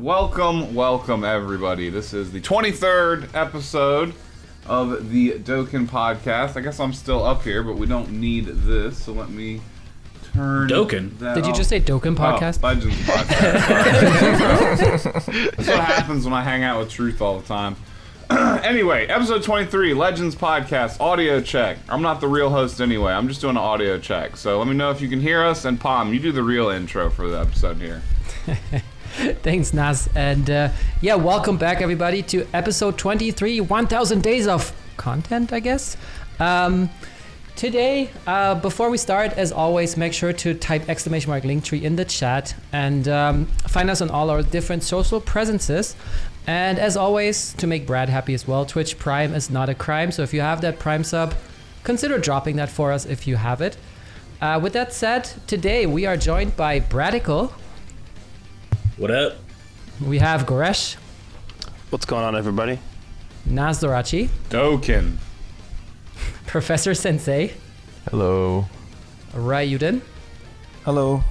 Welcome everybody. This is the 23rd episode of the Dokkan podcast. I guess I'm still up here, but we don't need this, so let me turn Dokkan? that Did you off. just say Dokkan podcast? Oh, Legends podcast. That's what happens when I hang out with Truth all the time. Anyway, episode 23, Legends podcast, audio check. I'm not the real host anyway. I'm just doing an audio check. So let me know if you can hear us, and Palm, you do the real intro for the episode here. Thanks, Nas. And welcome back, everybody, to episode 23, 1000 days of content, I guess. Today, before we start, as always, make sure to type !Linktree in the chat and find us on all our different social presences. And as always, to make Brad happy as well, Twitch Prime is not a crime. So if you have that Prime sub, consider dropping that for us if you have it. With that said, today we are joined by Bradical. What up? We have Goresh. What's going on, everybody? Nazdorachi. Dokkan. Professor Sensei. Hello. Ryuden. Hello.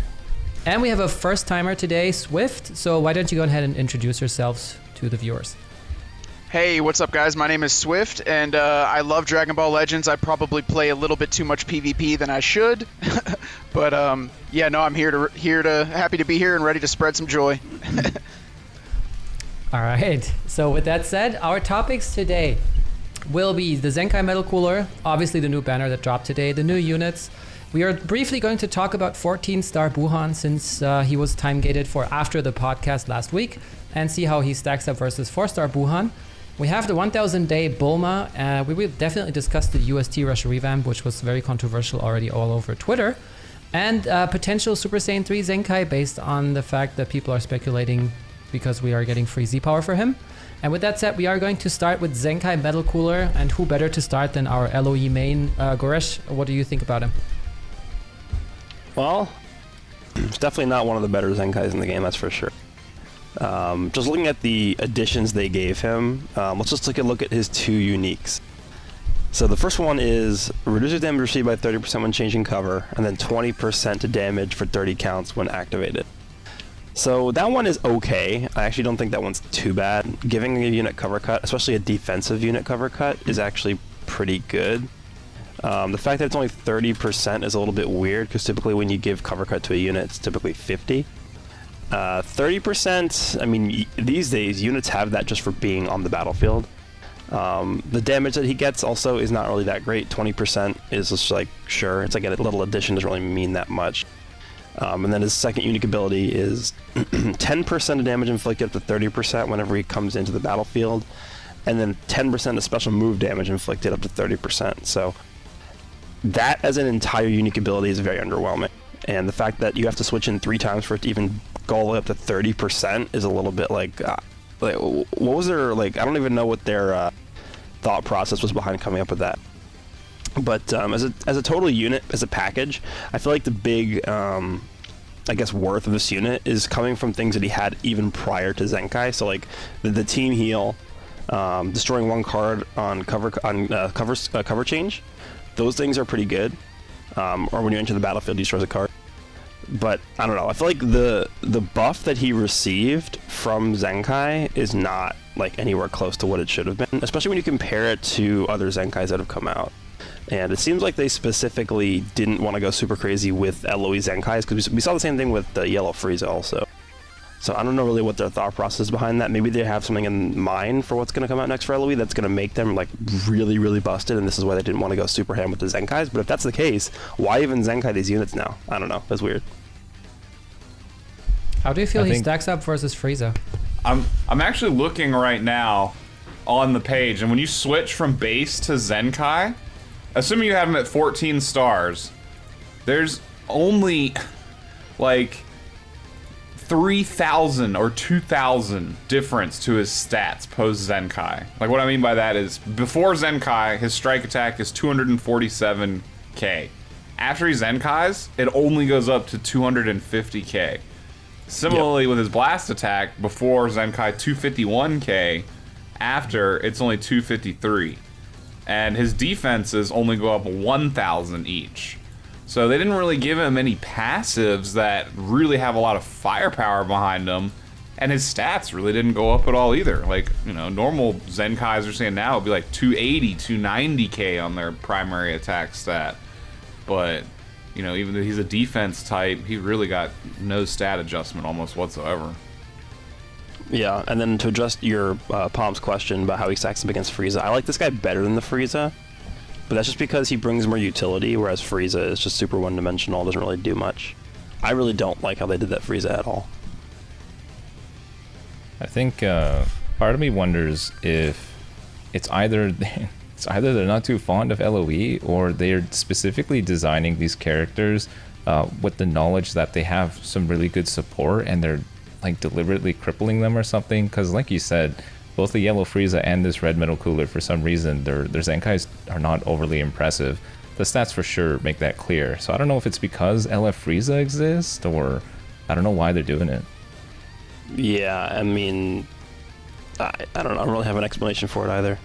And we have a first timer today, Swift. So why don't you go ahead and introduce yourselves to the viewers? Hey, what's up, guys? My name is Swift, and I love Dragon Ball Legends. I probably play a little bit too much PvP than I should, but I'm happy to be here and ready to spread some joy. All right. So with that said, our topics today will be the Zenkai Metal Cooler, obviously the new banner that dropped today, the new units. We are briefly going to talk about 14-star Buhan since he was time-gated for after the podcast last week, and see how he stacks up versus 4-star Buhan. We have the 1000-day Bulma. We will definitely discuss the UST Rush Revamp, which was very controversial already all over Twitter. And potential Super Saiyan 3 Zenkai based on the fact that people are speculating because we are getting free Z-Power for him. And with that said, we are going to start with Zenkai Metal Cooler. And who better to start than our LOE main, Goresh? What do you think about him? Well, it's definitely not one of the better Zenkais in the game, that's for sure. Just looking at the additions they gave him, let's just take a look at his two uniques. So the first one is reduces damage received by 30% when changing cover, and then 20% to damage for 30 counts when activated. So that one is okay. I actually don't think that one's too bad. Giving a unit cover cut, especially a defensive unit cover cut, is actually pretty good. The fact that it's only 30% is a little bit weird, because typically when you give cover cut to a unit, it's typically 50. 30%, I mean, these days, units have that just for being on the battlefield. The damage that he gets also is not really that great. 20% is just like, sure, it's like a little addition, doesn't really mean that much. And then his second unique ability is 10% of damage inflicted up to 30% whenever he comes into the battlefield, and then 10% of special move damage inflicted up to 30%. So that as an entire unique ability is very underwhelming. And the fact that you have to switch in 3 times for it to even go all the way up to 30% is a little bit like what was their, like, I don't even know what their thought process was behind coming up with that. But as a total unit, as a package, I feel like the big, I guess, worth of this unit is coming from things that he had even prior to Zenkai. So like the team heal, destroying 1 card on cover change. Those things are pretty good. Or when you enter the battlefield, he destroys a card. But I don't know. I feel like the buff that he received from Zenkai is not like anywhere close to what it should have been, especially when you compare it to other Zenkais that have come out. And it seems like they specifically didn't want to go super crazy with LOE Zenkais, because we saw the same thing with the Yellow Frieza also. So I don't know really what their thought process is behind that. Maybe they have something in mind for what's going to come out next for LOE that's going to make them like really, really busted, and this is why they didn't want to go super ham with the Zenkais. But if that's the case, why even Zenkai these units now? I don't know. That's weird. How do you feel he stacks up versus Frieza? I'm actually looking right now on the page, and when you switch from base to Zenkai, assuming you have him at 14 stars, there's only like 3,000 or 2,000 difference to his stats post Zenkai. Like, what I mean by that is, before Zenkai, his strike attack is 247k. After he Zenkais, it only goes up to 250k. Similarly, with his blast attack, before Zenkai 251k, after it's only 253. And his defenses only go up 1,000 each. So they didn't really give him any passives that really have a lot of firepower behind them. And his stats really didn't go up at all either. Like, normal Zenkais are saying now would be like 280, 290k on their primary attack stat. But, even though he's a defense type, he really got no stat adjustment almost whatsoever. Yeah, and then to address your Palm's question about how he stacks up against Frieza, I like this guy better than the Frieza, but that's just because he brings more utility, whereas Frieza is just super one-dimensional, doesn't really do much. I really don't like how they did that Frieza at all. I think part of me wonders if it's either they're not too fond of LOE, or they're specifically designing these characters with the knowledge that they have some really good support, and they're like deliberately crippling them or something. Because like you said, both the Yellow Frieza and this Red Metal Cooler, for some reason, their Zenkais are not overly impressive. The stats for sure make that clear. So I don't know if it's because LF Frieza exists, or I don't know why they're doing it. Yeah, I mean, I don't know. I don't really have an explanation for it either.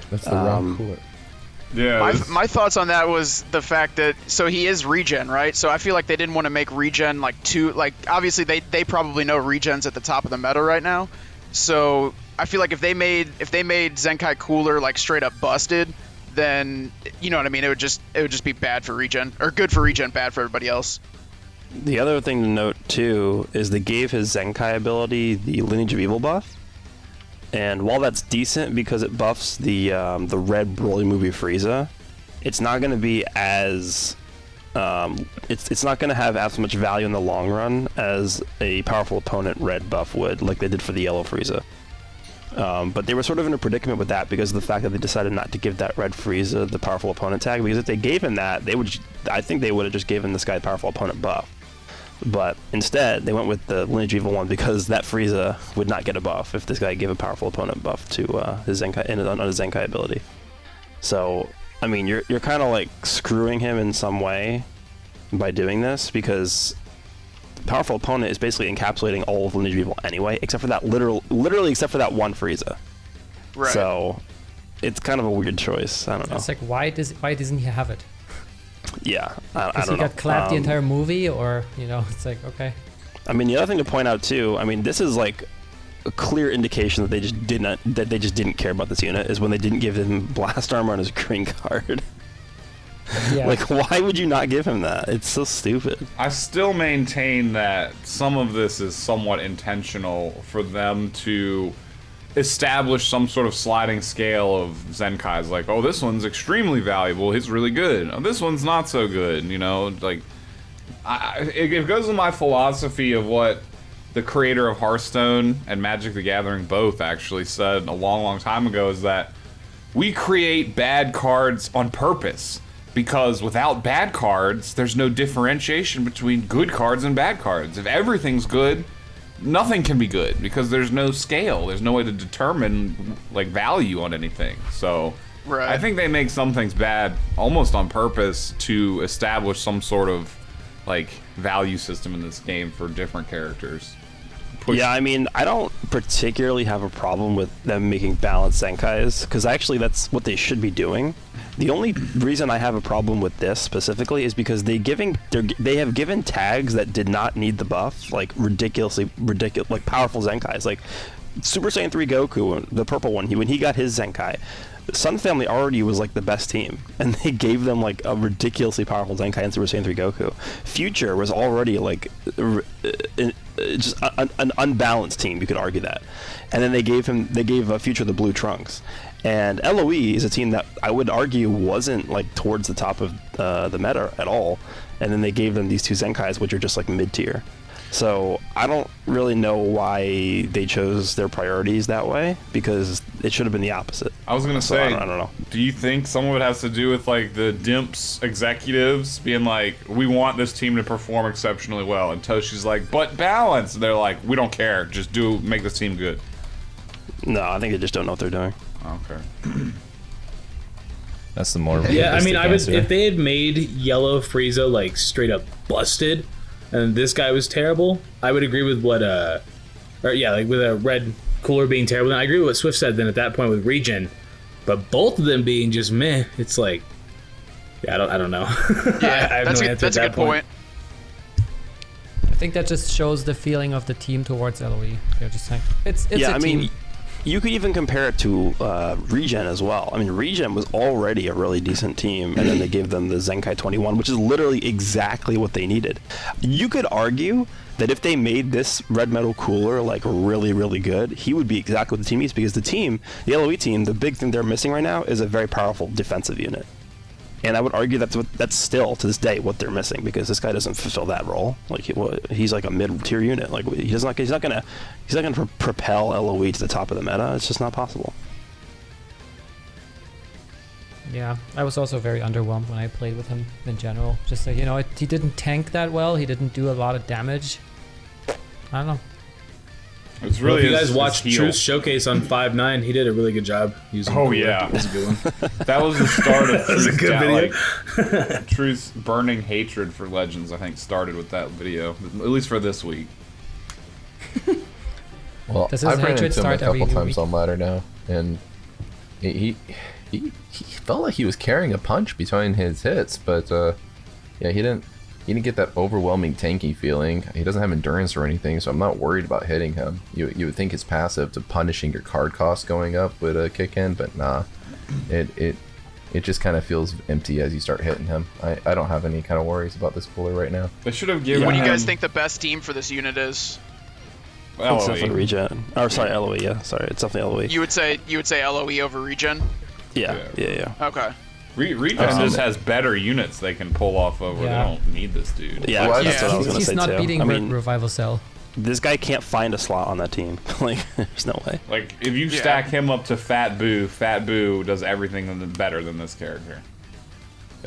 That's the wrong cooler. Yeah. My thoughts on that was the fact that he is regen, right? So I feel like they didn't want to make regen obviously they probably know regen's at the top of the meta right now. So I feel like if they made Zenkai Cooler like straight up busted, then you know what I mean, it would just be bad for regen, or good for regen, bad for everybody else. The other thing to note too is they gave his Zenkai ability the Lineage of Evil buff. And while that's decent because it buffs the red Broly movie Frieza, it's not going to be as it's not going to have as much value in the long run as a powerful opponent red buff would, like they did for the yellow Frieza. But they were sort of in a predicament with that because of the fact that they decided not to give that red Frieza the powerful opponent tag. Because if they gave him that, I think they would have just given this guy a powerful opponent buff. But instead, they went with the Lineage Evil one because that Frieza would not get a buff if this guy gave a powerful opponent buff to his Zenkai on his Zenkai ability. So, I mean, you're kind of like screwing him in some way by doing this, because powerful opponent is basically encapsulating all of Lineage Evil anyway, except for that literally except for that one Frieza. Right. So, it's kind of a weird choice. I don't know. It's like, why doesn't he have it? Yeah, I Because don't he know. got clapped the entire movie, or it's like, okay. I mean, the other thing to point out too, I mean, this is like a clear indication that they just didn't care about this unit, is when they didn't give him blast armor on his green card. Yeah. Like, why would you not give him that? It's so stupid. I still maintain that some of this is somewhat intentional for them to establish some sort of sliding scale of Zenkais. Like, oh, this one's extremely valuable, he's really good. Oh, this one's not so good, like... It goes with my philosophy of what the creator of Hearthstone and Magic the Gathering both actually said a long, long time ago, is that we create bad cards on purpose. Because without bad cards, there's no differentiation between good cards and bad cards. If everything's good, nothing can be good, because there's no scale. There's no way to determine like value on anything. So Right. I think they make some things bad almost on purpose to establish some sort of like value system in this game for different characters. Yeah, I mean, I don't particularly have a problem with them making balanced Zenkais, because actually that's what they should be doing. The only reason I have a problem with this specifically is because they have given tags that did not need the buff, like ridiculous, like powerful Zenkais, like Super Saiyan 3 Goku, the purple one. When he got his Zenkai, Sun Family already was like the best team, and they gave them like a ridiculously powerful Zenkai in Super Saiyan 3 Goku. Future was already like just an unbalanced team, you could argue that, and then they gave Future the blue trunks. And LOE is a team that I would argue wasn't like towards the top of the meta at all, and then they gave them these two Zenkais, which are just like mid tier. So I don't really know why they chose their priorities that way, because it should have been the opposite. I was gonna say, I don't know. Do you think some of it has to do with like the Dimps executives being like, we want this team to perform exceptionally well, and Toshi's like, but balance. And they're like, we don't care, just make this team good. No, I think they just don't know what they're doing. Okay. That's the more Yeah, I mean, realistic answer. if they had made Yellow Frieza like straight up busted, and this guy was terrible, I would agree with what like with a red cooler being terrible. And I agree with what Swift said then at that point with Regen, but both of them being just meh, it's like, yeah, I don't know. Yeah, I have that's no a answer that's at a that good point. think that just shows the feeling of the team towards LOE. They're just like, it's yeah, a I team. mean, you could even compare it to Regen as well. I mean, Regen was already a really decent team, and then they gave them the Zenkai 21, which is literally exactly what they needed. You could argue that if they made this red metal cooler like really, really good, he would be exactly what the team needs, because the LOE team, the big thing they're missing right now is a very powerful defensive unit. And I would argue that's still to this day what they're missing, because this guy doesn't fulfill that role. Like he's like a mid-tier unit. Like he's not gonna propel LOE to the top of the meta. It's just not possible. Yeah, I was also very underwhelmed when I played with him in general. Just like, he didn't tank that well. He didn't do a lot of damage. I don't know. It's Well, really if you guys his watched heel. Truth's showcase on 5.9, he did a really good job using Oh, cooler. yeah. It was a good one. That was the start of That was a Truth's good video. Truth's burning hatred for Legends, I think, started with that video, at least for this week. Well, Does his I've ran hatred into him a start every couple times week? on ladder now, and he felt like he was carrying a punch between his hits, but yeah, he didn't get that overwhelming tanky feeling. He doesn't have endurance or anything, so I'm not worried about hitting him. You would think his passive to punishing your card cost going up would kick in, but nah. It just kind of feels empty as you start hitting him. I don't have any kind of worries about this cooler right now. They should have given What do you him guys think the best team for this unit is? It's LOE. definitely Regen. Or sorry, LOE. Yeah, sorry, it's definitely LOE. You would say LOE over Regen? Yeah. Okay. Regen just has better units they can pull off of, where Yeah. they don't need this dude. Yeah, Well, that's what I was gonna He's say not too. beating I mean, Revival Cell. this guy can't find a slot on that team. Like, there's no way. Like, if you Yeah. stack him up to Fat Boo does everything better than this character.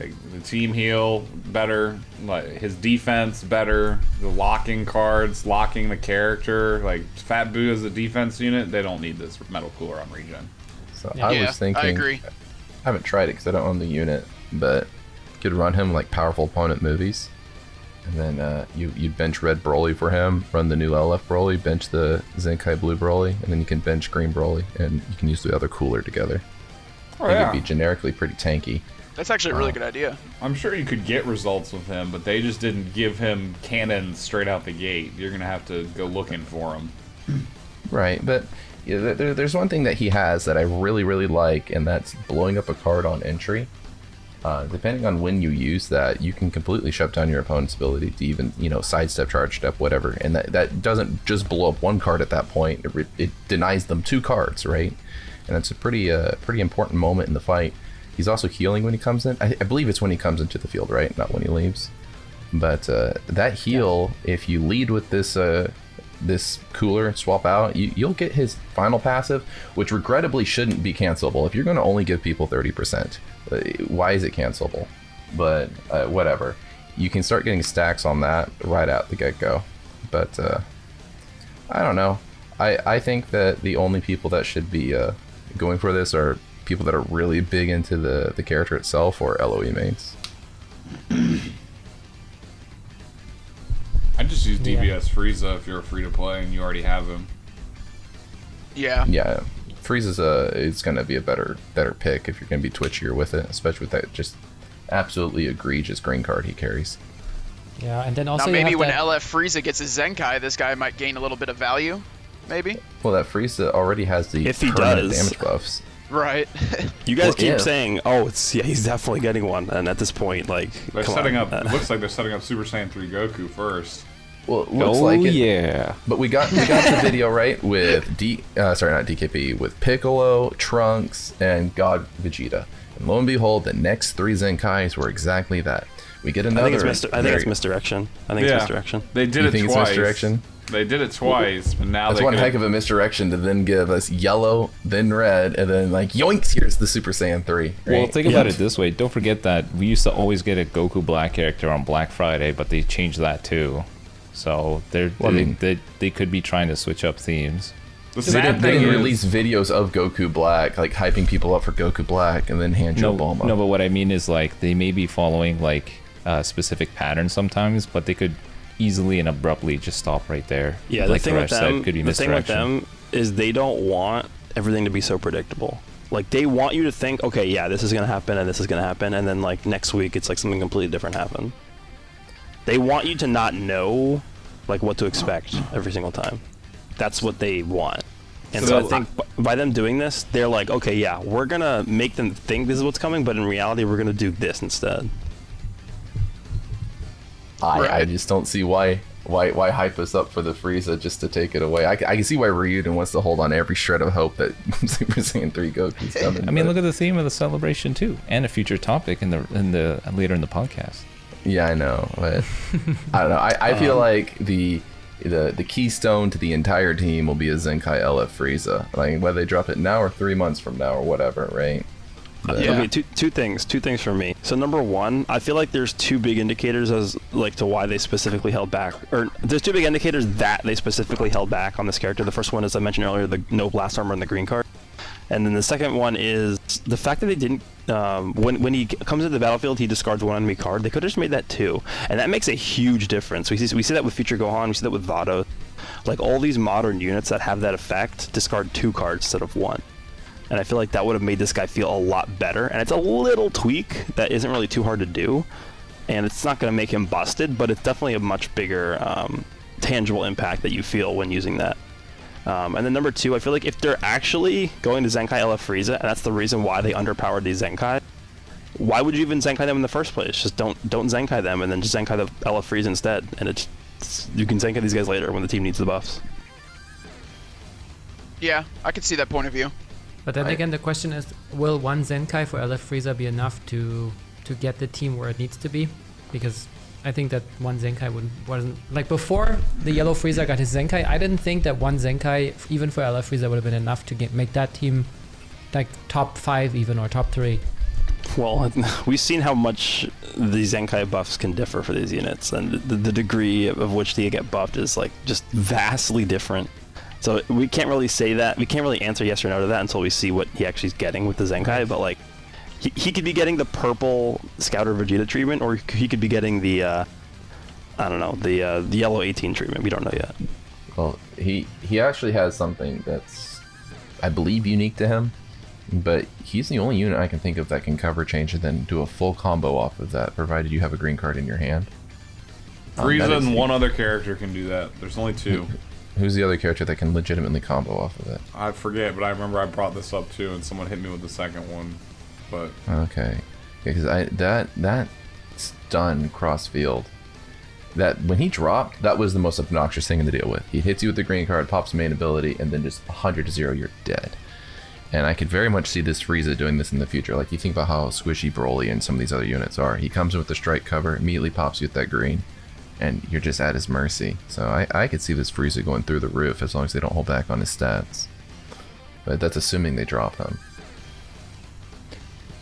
Like, the team heal better, like his defense better, the locking cards, locking the character. Like, Fat Boo as a defense unit, they don't need this metal cooler on Regen. So Yeah. I Yeah, was thinking, I agree. I haven't tried it because I don't own the unit, but could run him like powerful opponent movies, and then you bench red Broly for him, run the new LF Broly, bench the Zenkai blue Broly, and then you can bench green Broly, and you can use the other cooler together. Oh, I think yeah. it'd be generically pretty tanky. That's actually a really good idea. I'm sure you could get results with him, but they just didn't give him cannons straight out the gate. You're going to have to go looking for him. Right, but yeah, there's one thing that he has that I really, really like, and that's blowing up a card on entry. Depending on when you use that, you can completely shut down your opponent's ability to even, sidestep, charge step, whatever. And that doesn't just blow up one card at that point. It denies them 2 cards, right? And that's a pretty important moment in the fight. He's also healing when he comes in. I believe it's when he comes into the field, right? Not when he leaves. But that heal, if you lead with this cooler, swap out, you'll get his final passive, which regrettably shouldn't be cancelable. If you're going to only give people 30%, why is it cancelable? But whatever. You can start getting stacks on that right out the get-go. But I don't know. I think that the only people that should be going for this are people that are really big into the character itself, or LOE mains. I just use DBS Frieza if you're free to play and you already have him. Yeah. Yeah, Frieza's it's gonna be a better pick if you're gonna be twitchier with it, especially with that just absolutely egregious green card he carries. Yeah, and then also Now you maybe have when that, LF Frieza gets his Zenkai, this guy might gain a little bit of value. Maybe. Well, that Frieza already has the If he permanent does. damage buffs. Right. You guys Well, keep yeah. saying, he's definitely getting one, and at this point, like, They're come setting on. up. It looks like they're setting up Super Saiyan 3 Goku first. Well, it looks like it. yeah. But we got the video right with not DKP, with Piccolo, Trunks, and God Vegeta. And lo and behold, the next 3 Zenkais were exactly that. We get another. I think it's misdirection. It's misdirection. They did You it think it's twice. misdirection? They did it twice, but now That's they one could- heck of a misdirection to then give us yellow, then red, and then like yoinks, here's the Super Saiyan 3. Right? Well, think about it this way. Don't forget that we used to always get a Goku Black character on Black Friday, but they changed that too. So they could be trying to switch up themes. The They sad didn't thing is, release videos of Goku Black, like hyping people up for Goku Black, and then hand you a Bulma. No, but what I mean is like they may be following like specific patterns sometimes, but they could easily and abruptly just stop right there. Yeah, like the thing with Koresh said, them, could be the thing with misdirection. them is they don't want everything to be so predictable. Like, they want you to think, okay, yeah, this is gonna happen and this is gonna happen, and then like next week it's like something completely different happen. They want you to not know like what to expect every single time. That's what they want. And So so I think by them doing this, they're like, okay, yeah, we're gonna make them think this is what's coming, but in reality, we're gonna do this instead. I just don't see why hype us up for the Frieza just to take it away. I can see why Ryuden wants to hold on every shred of hope that Super Saiyan 3 Goku's coming. I mean, look at the theme of the celebration too, and a future topic in the later in the podcast. Yeah, I know, but I don't know. I feel like the keystone to the entire team will be a Zenkai LF Frieza. Like whether they drop it now or 3 months from now or whatever, right? Okay, two things for me. So number one, I feel like there's two big indicators as like to why they specifically held back, or there's two big indicators that they specifically held back on this character. The first one, as I mentioned earlier, the no blast armor and the green card, and then the second one is the fact that they didn't. When he comes into the battlefield, he discards one enemy card. They could have just made that two, and that makes a huge difference. We see that with Future Gohan, we see that with Vado, like all these modern units that have that effect discard two cards instead of one. And I feel like that would have made this guy feel a lot better. And it's a little tweak that isn't really too hard to do. And it's not going to make him busted, but it's definitely a much bigger tangible impact that you feel when using that. And then number two, I feel like if they're actually going to Zenkai LF Frieza, and that's the reason why they underpowered these Zenkai, why would you even Zenkai them in the first place? Just don't Zenkai them and then just Zenkai the LF Frieza instead. And you can Zenkai these guys later when the team needs the buffs. Yeah, I could see that point of view. But then again, the question is, will one Zenkai for LF Frieza be enough to get the team where it needs to be? Because I think that one Zenkai wasn't like before the yellow Frieza got his Zenkai. I didn't think that one Zenkai, even for LF Frieza, would have been enough to make that team like top 5 even or top 3. Well, we've seen how much the Zenkai buffs can differ for these units, and the degree of which they get buffed is like just vastly different. So we can't really say that. We can't really answer yes or no to that until we see what he actually is getting with the Zenkai. But like, he could be getting the purple Scouter Vegeta treatment, or he could be getting the I don't know, the yellow 18 treatment. We don't know yet. Well, he actually has something that's, I believe, unique to him. But he's the only unit I can think of that can cover change and then do a full combo off of that, provided you have a green card in your hand. Frieza and one other character can do that. There's only two. Who's the other character that can legitimately combo off of it? I forget, but I remember I brought this up too, and someone hit me with the second one. But okay, because that stun cross field, that when he dropped, that was the most obnoxious thing to deal with. He hits you with the green card, pops main ability, and then just 100-0, you're dead. And I could very much see this Frieza doing this in the future. Like, you think about how squishy Broly and some of these other units are. He comes in with the strike cover, immediately pops you with that green, and you're just at his mercy. So I could see this Frieza going through the roof as long as they don't hold back on his stats. But that's assuming they drop him.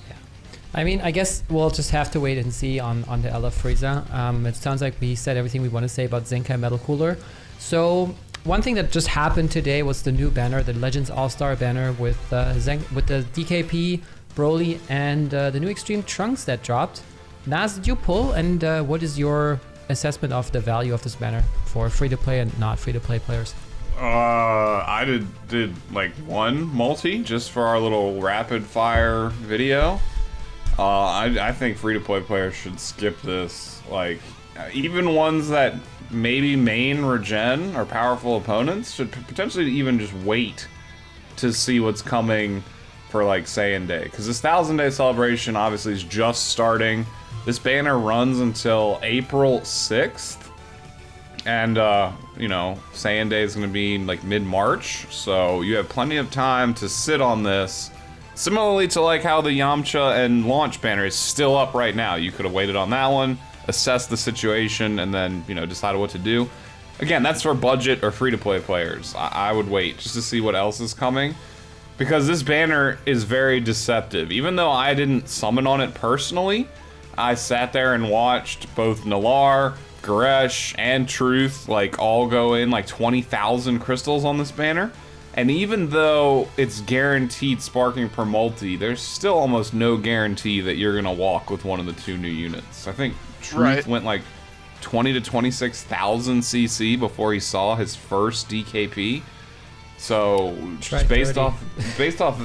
Yeah. I mean, I guess we'll just have to wait and see on the LF Frieza. It sounds like we said everything we want to say about Zenkai Metal Cooler. So one thing that just happened today was the new banner, the Legends All-Star banner with the DKP, Broly, and the new Extreme Trunks that dropped. Naz, did you pull? And what is your assessment of the value of this banner for free-to-play and not free-to-play players? I did like one multi just for our little rapid fire video. I think free-to-play players should skip this. Like, even ones that maybe main regen or powerful opponents should potentially even just wait to see what's coming for like Saiyan Day, because this 1000-day celebration obviously is just starting. This banner runs until April 6th, and you know, Saiyan Day is going to be like mid-March, so you have plenty of time to sit on this. Similarly to like how the Yamcha and launch banner is still up right now. You could have waited on that one, assessed the situation, and then, you know, decided what to do. Again, that's for budget or free-to-play players. I would wait just to see what else is coming, because this banner is very deceptive. Even though I didn't summon on it personally, I sat there and watched both Nalar, Goresh, and Truth like all go in like 20,000 crystals on this banner. And even though it's guaranteed sparking per multi, there's still almost no guarantee that you're gonna walk with one of the two new units. I think Truth went like 20 to 26,000 CC before he saw his first DKP. So Try based 30. based off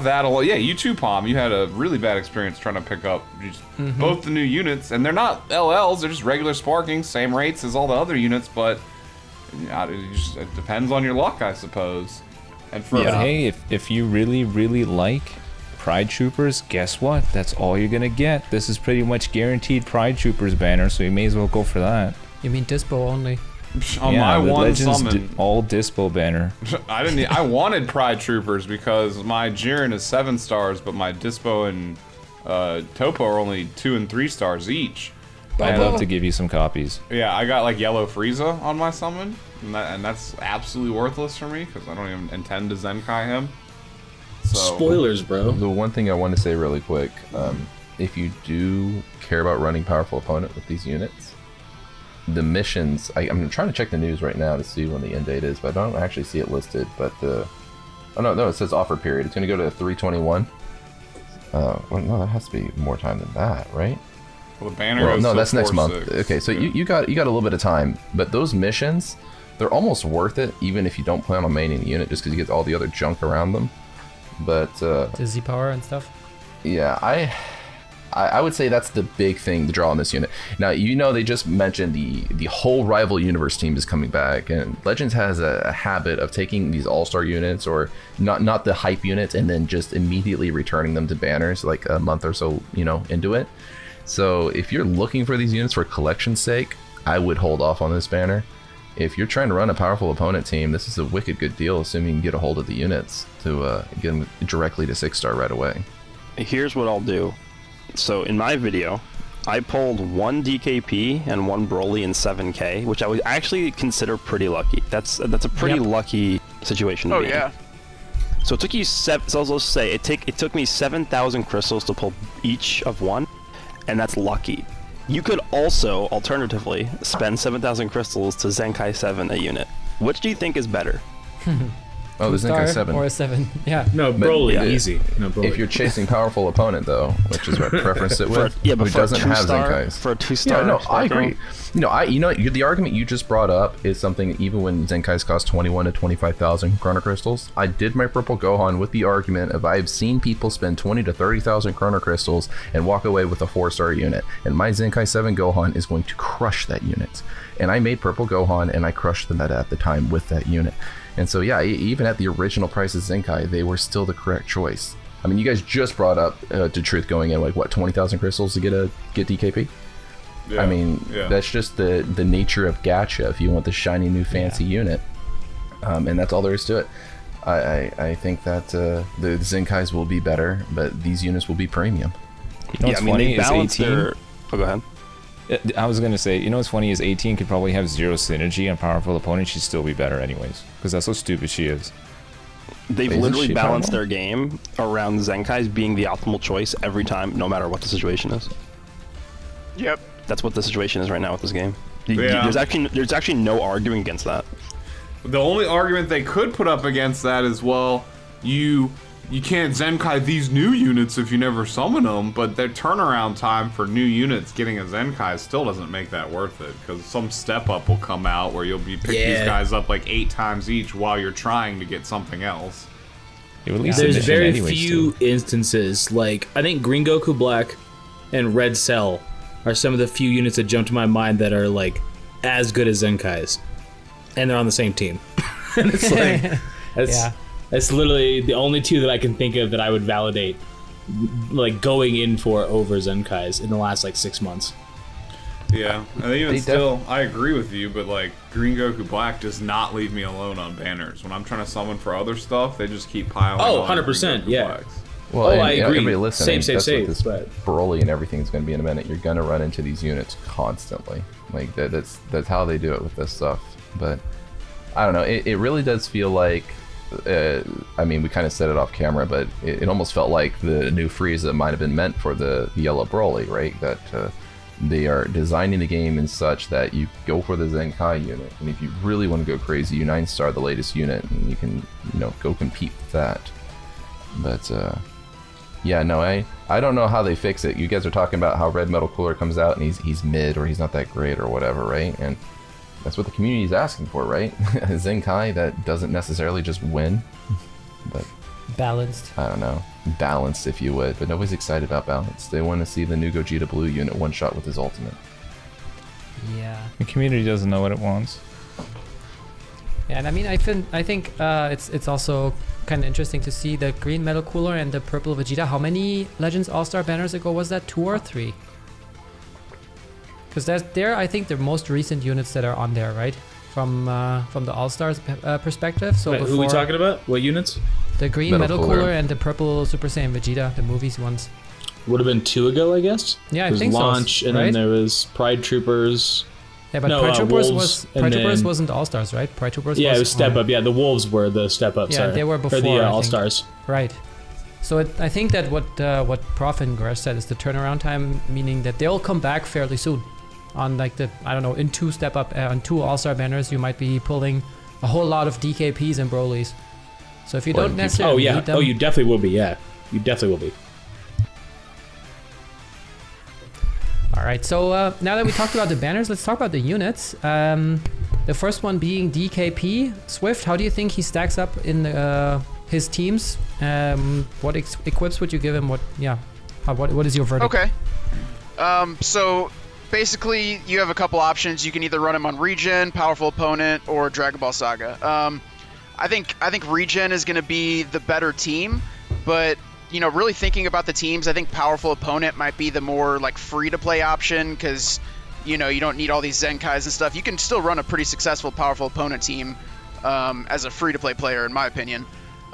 that, you too, Palm. You had a really bad experience trying to pick up both the new units, and they're not LLs; they're just regular sparking, same rates as all the other units. But it depends on your luck, I suppose. And for But hey, if you really like Pride Troopers, guess what? That's all you're gonna get. This is pretty much guaranteed Pride Troopers banner, so you may as well go for that. You mean Dispo only? on my the one Legends summon, all Dispo banner. I wanted Pride Troopers because my Jiren is 7 stars, but my Dispo and Topo are only 2 and 3 stars each. I'd love to give you some copies. Yeah, I got like Yellow Frieza on my summon, and that's absolutely worthless for me because I don't even intend to Zenkai him. So, Spoilers, bro. The one thing I want to say really quick, if you do care about running powerful opponent with these units, the missions, I'm trying to check the news right now to see when the end date is, but I don't actually see it listed. But oh no, it says offer period. It's going to go to 3/21. Well, no, that has to be more time than that, right? well, the banner Well, goes no, till that's next 4/6. month. Okay, so you got a little bit of time, but those missions, they're almost worth it, even if you don't plan on maining the unit, just because you get all the other junk around them. But The Z power and stuff. yeah, I would say that's the big thing to draw on this unit. Now, they just mentioned the whole rival universe team is coming back, and Legends has a habit of taking these all-star units, or not the hype units, and then just immediately returning them to banners like a month or so into it. So if you're looking for these units for collection's sake, I would hold off on this banner. If you're trying to run a powerful opponent team, this is a wicked good deal, assuming you can get a hold of the units to get them directly to 6-star right away. Here's what I'll do. So in my video, I pulled 1 DKP and 1 Broly in 7K, which I would actually consider pretty lucky. That's a pretty lucky situation to be in. yeah. So it took you so let's say it took me 7,000 crystals to pull each of 1, and that's lucky. You could also alternatively spend 7,000 crystals to Zenkai 7 a unit. Which do you think is better? Oh, the Zenkai 7. Or a 7. Yeah. No, But Broly, yeah, easy. No, Broly. If you're chasing powerful opponent, though, which is what I preference it with, but who for doesn't a have 2-star, Zenkais. for a 2-star, Yeah, no, I Sparkle? agree. The argument you just brought up is something even when Zenkais cost 21 to 25,000 Chrono Crystals. I did my Purple Gohan with the argument of I've seen people spend 20 to 30,000 Chrono Crystals and walk away with a 4-star unit, and my Zenkai 7 Gohan is going to crush that unit. And I made Purple Gohan, and I crushed the meta at the time with that unit. And so, yeah, even at the original price of Zenkai, they were still the correct choice. I mean, you guys just brought up to Truth going in, like, what, 20,000 crystals to get DKP? Yeah, I mean, yeah. that's just the nature of gacha if you want the shiny new fancy unit. And that's all there is to it. I think that the Zenkais will be better, but these units will be premium. You know what's funny they is balance 18. their... Oh, go ahead. I was gonna say, what's funny is 18 could probably have 0 synergy on powerful opponent. She'd still be better anyways, because that's how stupid she is. They've Isn't literally she balanced powerful? their game around Zenkais being the optimal choice every time, no matter what the situation is. Yep. That's what the situation is right now with this game. Yeah. There's actually no arguing against that. The only argument they could put up against that is, well, you can't Zenkai these new units if you never summon them, but their turnaround time for new units getting a Zenkai still doesn't make that worth it, because some step up will come out where you'll be picking these guys up like 8 times each while you're trying to get something else. It would at least There's submission very anyways, few too. instances, like, I think Green Goku Black and Red Cell are some of the few units that jump to my mind that are, like, as good as Zenkais. And they're on the same team. And it's like, that's literally the only 2 that I can think of that I would validate, like, going in for over Zenkais in the last, like, 6 months. Yeah, and even still, I agree with you, but like Green Goku Black does not leave me alone on banners. When I'm trying to summon for other stuff, they just keep piling Oh, on. 100%, Green Goku yeah. Blacks. Well, Oh, and, I agree. everybody listening, Same, that's what this but- Broly and everything's going to be in a minute. You're going to run into these units constantly. Like, that's how they do it with this stuff. But, I don't know. It really does feel like, I mean, we kind of said it off camera, but it almost felt like the new Frieza might have been meant for the yellow Broly, right? That they are designing the game in such that you go for the Zenkai unit. And if you really want to go crazy, you 9-star the latest unit, and you can, go compete with that. But, yeah, no, I don't know how they fix it. You guys are talking about how Red Metal Cooler comes out and he's mid or he's not that great or whatever, right? And That's what the community is asking for, right? A Zenkai that doesn't necessarily just win, but Balanced. I don't know, balanced if you would. But nobody's excited about balance. They want to see the new Gogeta Blue unit one shot with his ultimate. Yeah. The community doesn't know what it wants. Yeah, and I mean, I think it's also kind of interesting to see the green Metal Cooler and the purple Vegeta. How many Legends All-Star banners ago was that? 2 or 3? Because they're I think the most recent units that are on there, right? From the All-Stars perspective. So Wait, who are we talking about? What units? The green Metal Cooler and the purple Super Saiyan Vegeta, the movies ones. Would have been 2 ago, I guess. Yeah, I There's think so. Launch, and right? then there was Pride Troopers. Yeah, but No, Pride Troopers Wolves, Pride and Troopers then- wasn't All Stars, right? Pride Troopers. Yeah, was it was Step Up. Yeah, the Wolves were the Step Up. Yeah, sorry. they were Or before, the I think. All Stars. Right. So I think that what Prof and Gresh said is the turnaround time, meaning that they'll come back fairly soon. On like the in 2 Step Up on 2 All Star banners, you might be pulling a whole lot of DKPs and Brolys. So if you don't necessarily need them, you definitely will be. Yeah, you definitely will be. All right, so now that we talked about the banners, let's talk about the units. The first one being DKP. Swift, how do you think he stacks up in his teams? What equips would you give him? What is your verdict? Okay. So basically, you have a couple options. You can either run him on Regen, Powerful Opponent, or Dragon Ball Saga. I think Regen is going to be the better team, but really thinking about the teams, I think Powerful Opponent might be the more like free-to-play option because you don't need all these Zenkais and stuff. You can still run a pretty successful Powerful Opponent team as a free-to-play player, in my opinion.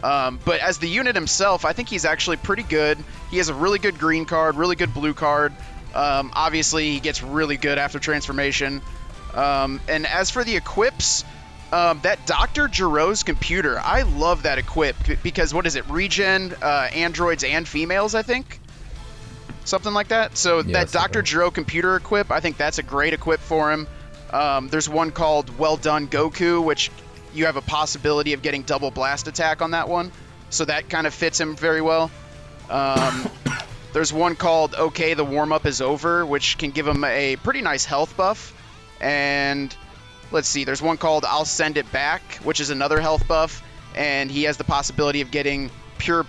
But as the unit himself, I think he's actually pretty good. He has a really good green card, really good blue card. Obviously, he gets really good after transformation. And as for the equips, that Dr. Giro's computer, I love that equip because what is it? Regen, androids and females, I think? Something like that. So that Dr. Giro computer equip, I think that's a great equip for him. There's one called Well Done Goku, which you have a possibility of getting double blast attack on that one. So that kind of fits him very well. There's one called Okay, the Warm-Up is Over, which can give him a pretty nice health buff. And let's see, there's one called I'll Send It Back, which is another health buff. And he has the possibility of getting pure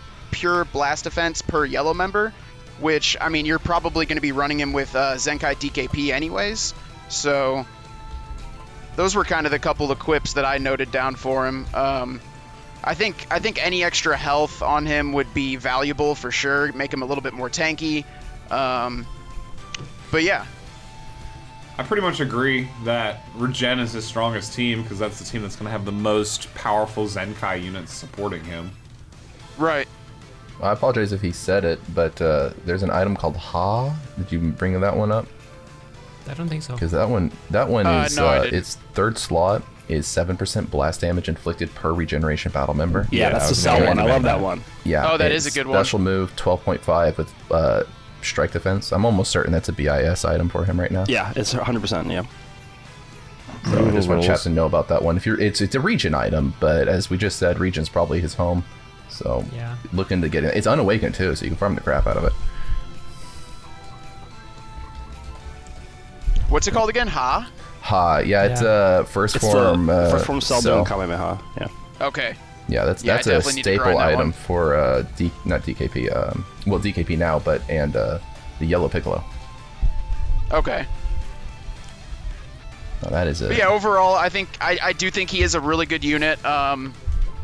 blast defense per yellow member, which, I mean, you're probably going to be running him with Zenkai DKP anyways. So those were kind of the couple of quips that I noted down for him. I think any extra health on him would be valuable for sure, make him a little bit more tanky. But yeah. I pretty much agree that Regen is his strongest team because that's the team that's going to have the most powerful Zenkai units supporting him. Right. I apologize if he said it, but there's an item called Ha. Did you bring that one up? I don't think so. Because that one is no, I didn't. its third slot is 7% blast damage inflicted per regeneration battle member. Yeah, that's the cell one. I love that one. Yeah. Oh, that and is a good one. Special move 12.5 with strike defense. I'm almost certain that's a BIS item for him right now. Yeah, it's 100%. Yeah. So I just want Rules. chat to know about that one. If you're, it's a region item, but as we just said, region's probably his home. So Yeah. looking to get it. It's unawakened too, so you can farm the crap out of it. What's it called again? Ha? Ha, yeah, it's first It's form. the first form cell cell. doing Kamehameha. Yeah. Okay. Yeah, that's Yeah, I a definitely need to staple grind that item one. for not DKP. Well, DKP now, but the yellow Piccolo. Okay. Oh, that is But yeah, overall, I do think he is a really good unit. And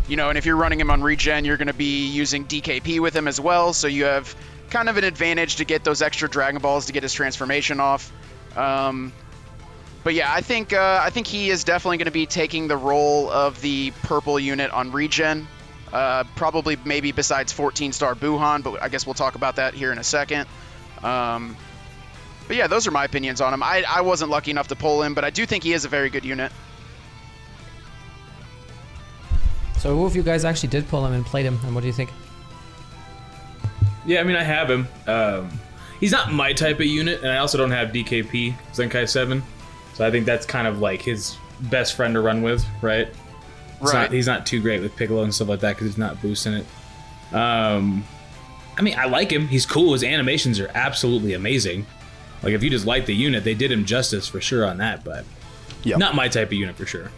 if you're running him on regen, you're going to be using DKP with him as well, so you have kind of an advantage to get those extra Dragon Balls to get his transformation off. But yeah, I think he is definitely going to be taking the role of the purple unit on regen. Probably maybe besides 14-star Buhan, but I guess we'll talk about that here in a second. But yeah, those are my opinions on him. I wasn't lucky enough to pull him, but I do think he is a very good unit. So who of you guys actually did pull him and played him, and what do you think? Yeah, I mean, I have him. He's not my type of unit, and I also don't have DKP Zenkai 7. So I think that's kind of like his best friend to run with, right? He's not too great with Piccolo and stuff like that because he's not boosting it. I mean, I like him. He's cool. His animations are absolutely amazing. Like, if you just like the unit, they did him justice for sure on that, but Yep. Not my type of unit for sure.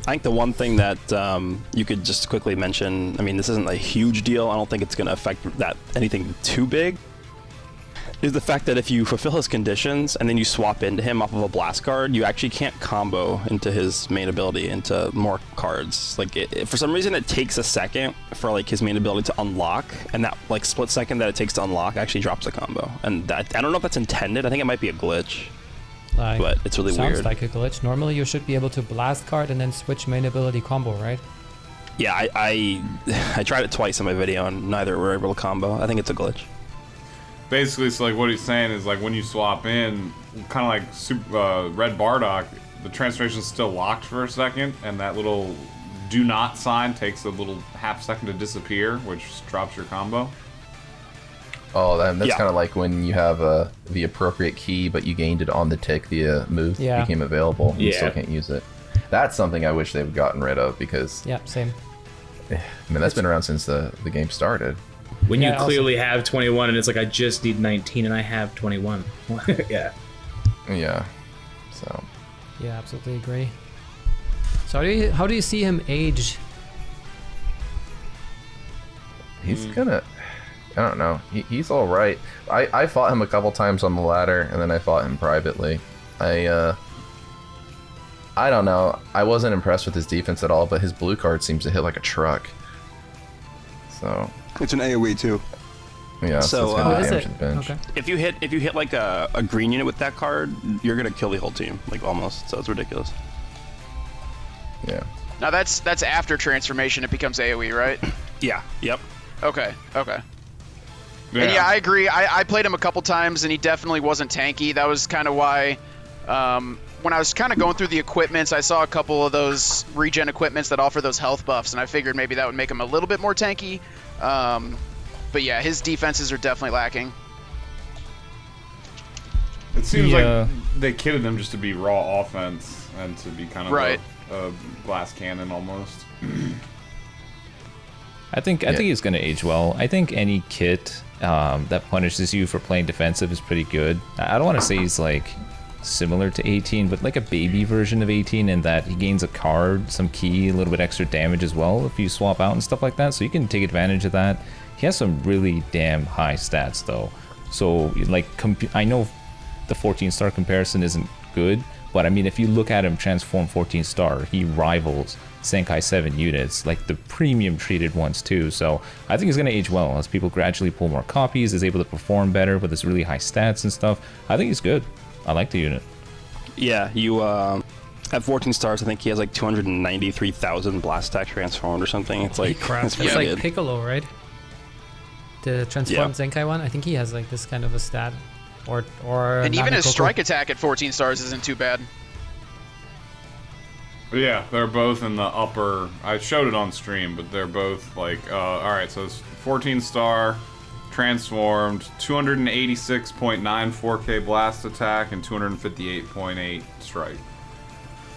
I think the one thing that you could just quickly mention, I mean, this isn't a huge deal. I don't think it's going to affect that anything too big, is the fact that if you fulfill his conditions and then you swap into him off of a blast card, you actually can't combo into his main ability into more cards. Like, for some reason, it takes a second for like his main ability to unlock, and that like split second that it takes to unlock actually drops a combo. And that, I don't know if that's intended. I think it might be a glitch. Like, but it's really sounds weird. like a glitch. Normally, you should be able to blast card and then switch main ability combo, right? Yeah, I tried it twice in my video, and neither were able to combo. I think it's a glitch. Basically, it's like what he's saying is like when you swap in, kind of like Red Bardock, the transformation's still locked for a second, and that little do not sign takes a little half second to disappear, which drops your combo. Oh, that's kind of like when you have the appropriate key, but you gained it on the tick. The move became available, and you still can't use it. That's something I wish they've gotten rid of because... Yeah, same. I mean, that's been around since the game started. When you clearly have 21 and it's like, I just need 19 and I have 21. Yeah. Yeah. So. Yeah, absolutely agree. So how do you see him age? He's gonna... I don't know. He's all right. I fought him a couple times on the ladder, and then I fought him privately. I don't know. I wasn't impressed with his defense at all, but his blue card seems to hit like a truck. So... It's an AoE too. Yeah, so it's gonna damage the bench. Okay. If you hit like a green unit with that card, you're gonna kill the whole team, like almost. So it's ridiculous. Yeah. Now that's after transformation. It becomes AoE, right? Yeah. Yep. Okay. Yeah. And yeah, I agree. I played him a couple times, and he definitely wasn't tanky. That was kind of why, when I was kind of going through the equipments, I saw a couple of those regen equipments that offer those health buffs, and I figured maybe that would make him a little bit more tanky. But yeah, his defenses are definitely lacking. It seems like they kitted him just to be raw offense and to be kind of a glass cannon almost. I think he's going to age well. I think any kit that punishes you for playing defensive is pretty good. I don't want to say he's like similar to 18, but like a baby version of 18 in that he gains a card, some key, a little bit extra damage as well if you swap out and stuff like that. So you can take advantage of that. He has some really damn high stats though. So like I know the 14-star comparison isn't good, but I mean if you look at him transform 14-star, he rivals Zenkai 7 units, like the premium treated ones too. So I think he's going to age well as people gradually pull more copies, is able to perform better with his really high stats and stuff. I think he's good. I like the unit. Yeah, you at 14 stars, I think he has like 293,000 blast attack transformed or something. It's like That's like Piccolo, right? The transformed Zenkai one. I think he has like this kind of a stat, or and even his strike attack at 14 stars isn't too bad. Yeah, they're both in the upper. I showed it on stream, but they're both like, all right. So it's 14-star, transformed, 286.94k blast attack and 258.8 strike.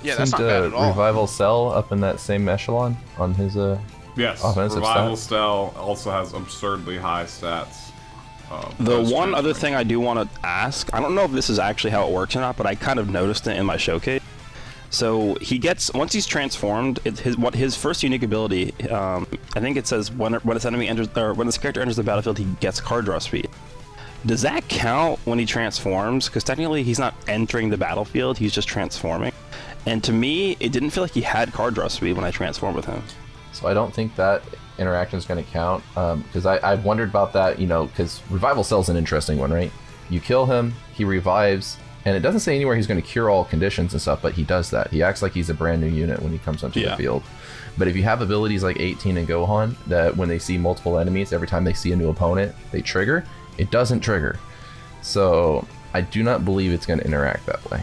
Yeah, that's not bad at all. Revival Cell up in that same echelon on his yes, offensive Revival stats. Cell also has absurdly high stats. The one other thing I do want to ask, I don't know if this is actually how it works or not, but I kind of noticed it in my showcase. So he gets, once he's transformed, his first unique ability, I think it says when this enemy enters, or when this character enters the battlefield, he gets card draw speed. Does that count when he transforms? Because technically he's not entering the battlefield, he's just transforming. And to me, it didn't feel like he had card draw speed when I transformed with him. So I don't think that interaction is going to count, because I've wondered about that, because Revival Cell's an interesting one, right? You kill him, he revives, and it doesn't say anywhere he's going to cure all conditions and stuff, but he does that. He acts like he's a brand new unit when he comes onto the field. But if you have abilities like 18 and Gohan, that when they see multiple enemies, every time they see a new opponent, they trigger, it doesn't trigger. So I do not believe it's going to interact that way.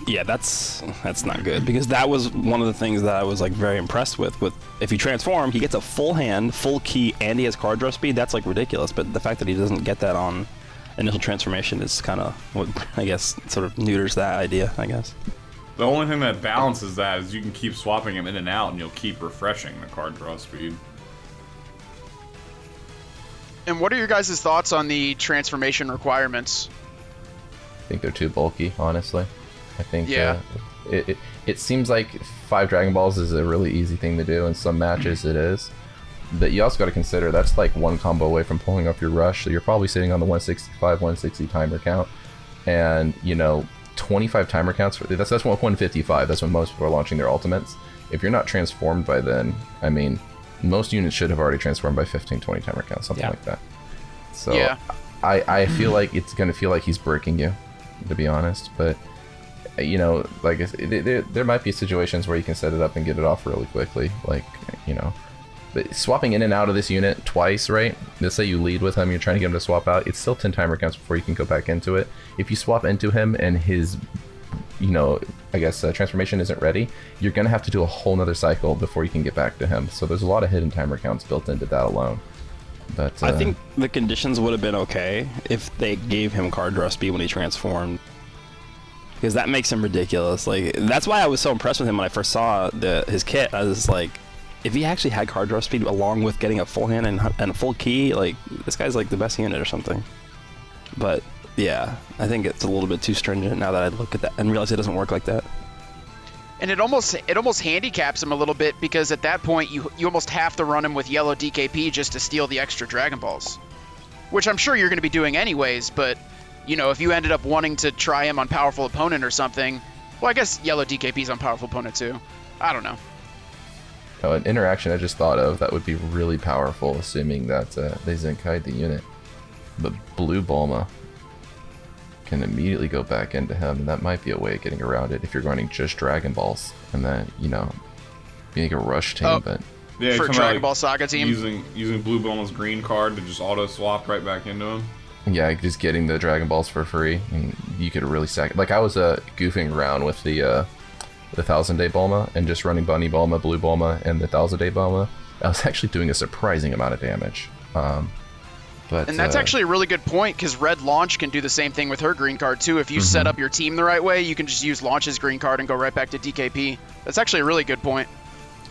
Yeah, that's not good, because that was one of the things that I was like very impressed with if you transform, he gets a full hand, full key, and he has card draw speed. That's like ridiculous, but the fact that he doesn't get that on initial transformation is kind of what I guess sort of neuters that idea, I guess. The only thing that balances that is you can keep swapping him in and out, and you'll keep refreshing the card draw speed. And what are your guys' thoughts on the transformation requirements? I think they're too bulky, honestly. I think Yeah. it seems like 5 Dragon Balls is a really easy thing to do. In some matches it is. But you also got to consider that's like one combo away from pulling off your rush. So you're probably sitting on the 165, 160 timer count. And, 25 timer counts, that's 155. That's when most people are launching their ultimates. If you're not transformed by then, I mean, most units should have already transformed by 15, 20 timer counts, something like that. So Yeah. I feel like it's going to feel like he's breaking you, to be honest. But, like there might be situations where you can set it up and get it off really quickly. Like, but swapping in and out of this unit twice, right? Let's say you lead with him, you're trying to get him to swap out. It's still 10 timer counts before you can go back into it. If you swap into him and his, transformation isn't ready, you're going to have to do a whole nother cycle before you can get back to him. So there's a lot of hidden timer counts built into that alone. But I think the conditions would have been okay if they gave him card draw speed when he transformed. Because that makes him ridiculous. Like, that's why I was so impressed with him when I first saw his kit. I was like, if he actually had card draw speed along with getting a full hand and a full key, like, this guy's like the best unit or something. But yeah, I think it's a little bit too stringent now that I look at that and realize it doesn't work like that. And it almost handicaps him a little bit, because at that point you almost have to run him with yellow DKP just to steal the extra Dragon Balls, which I'm sure you're going to be doing anyways. But if you ended up wanting to try him on powerful opponent or something, well, I guess yellow DKP's on powerful opponent too. I don't know. An interaction I just thought of that would be really powerful, assuming that they Zenkai'd the unit. But Blue Bulma can immediately go back into him, and that might be a way of getting around it if you're running just Dragon Balls, and then, being a rush team, but... Yeah, for Dragon Ball Saga team? Using Blue Bulma's green card to just auto-swap right back into him. Yeah, just getting the Dragon Balls for free, and you could really stack... Like, I was goofing around with the 1000-Day Bulma, and just running Bunny Bulma, Blue Bulma, and the 1000-Day Bulma. I was actually doing a surprising amount of damage. And that's actually a really good point, because Red Launch can do the same thing with her green card too. If you set up your team the right way, you can just use Launch's green card and go right back to DKP. That's actually a really good point.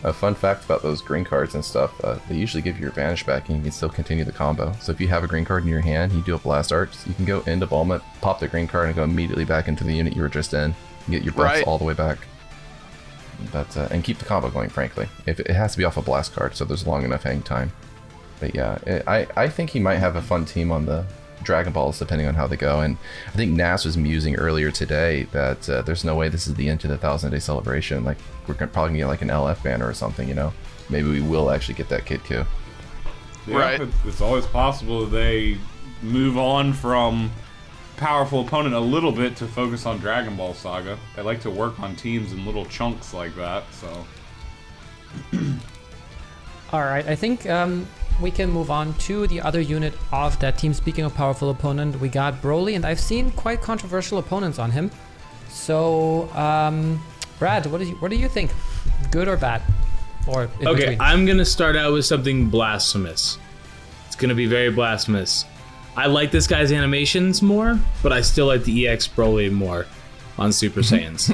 A fun fact about those green cards and stuff, they usually give you your Vanish back and you can still continue the combo. So if you have a green card in your hand, you do a Blast Arts, you can go into Bulma, pop the green card, and go immediately back into the unit you were just in, and get your buffs all the way back. But and keep the combo going, frankly. If it has to be off a Blast card, so there's long enough hang time. But yeah, I think he might have a fun team on the Dragon Balls, depending on how they go. And I think Nas was musing earlier today that there's no way this is the end to the 1000-Day celebration. Like, we're probably gonna get like an LF banner or something, Maybe we will actually get that Kid Q. Yeah, right. It's always possible they move on from powerful opponent a little bit to focus on Dragon Ball Saga. They like to work on teams in little chunks like that, so... Alright, I think we can move on to the other unit of that team. Speaking of powerful opponent, we got Broly, and I've seen quite controversial opponents on him. So, Brad, what do you think? Good or bad? Or in Okay, between? I'm gonna start out with something blasphemous. It's gonna be very blasphemous. I like this guy's animations more, but I still like the EX Broly more on Super Saiyans.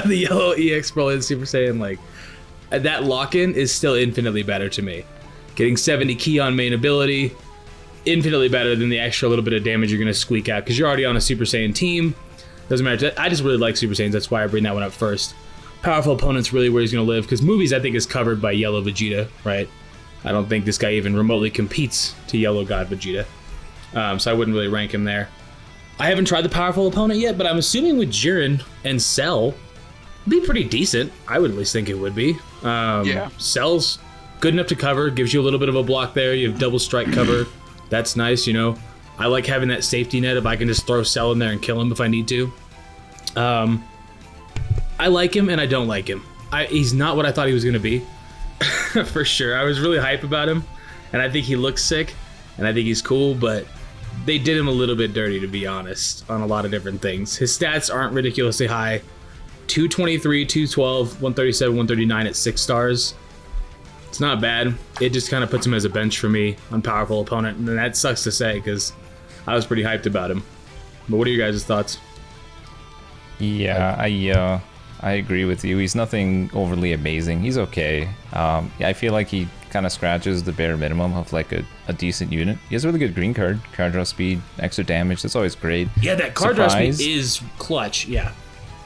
The yellow EX Broly and Super Saiyan, like, that lock-in is still infinitely better to me. Getting 70 ki on main ability, infinitely better than the extra little bit of damage you're gonna squeak out, because you're already on a Super Saiyan team. Doesn't matter. I just really like Super Saiyans. That's why I bring that one up first. Powerful opponent's really where he's gonna live, because movies I think is covered by Yellow Vegeta, right? I don't think this guy even remotely competes to Yellow God Vegeta. So I wouldn't really rank him there. I haven't tried the powerful opponent yet, but I'm assuming with Jiren and Cell, it'd be pretty decent. I would at least think it would be. Yeah. Cell's good enough to cover, gives you a little bit of a block there. You have double strike cover. That's nice, I like having that safety net if I can just throw Cell in there and kill him if I need to. I like him and I don't like him. He's not what I thought he was going to be. For sure. I was really hype about him, and I think he looks sick, and I think he's cool, but they did him a little bit dirty, to be honest, on a lot of different things. His stats aren't ridiculously high. 223, 212, 137, 139 at 6 stars. It's not bad. It just kind of puts him as a bench for me on powerful opponent, and that sucks to say because I was pretty hyped about him. But what are your guys' thoughts? Yeah, I agree with you. He's nothing overly amazing. He's okay. I feel like he kind of scratches the bare minimum of like a decent unit. He has a really good green card draw speed, extra damage. That's always great. Yeah, that card draw speed is clutch. Yeah.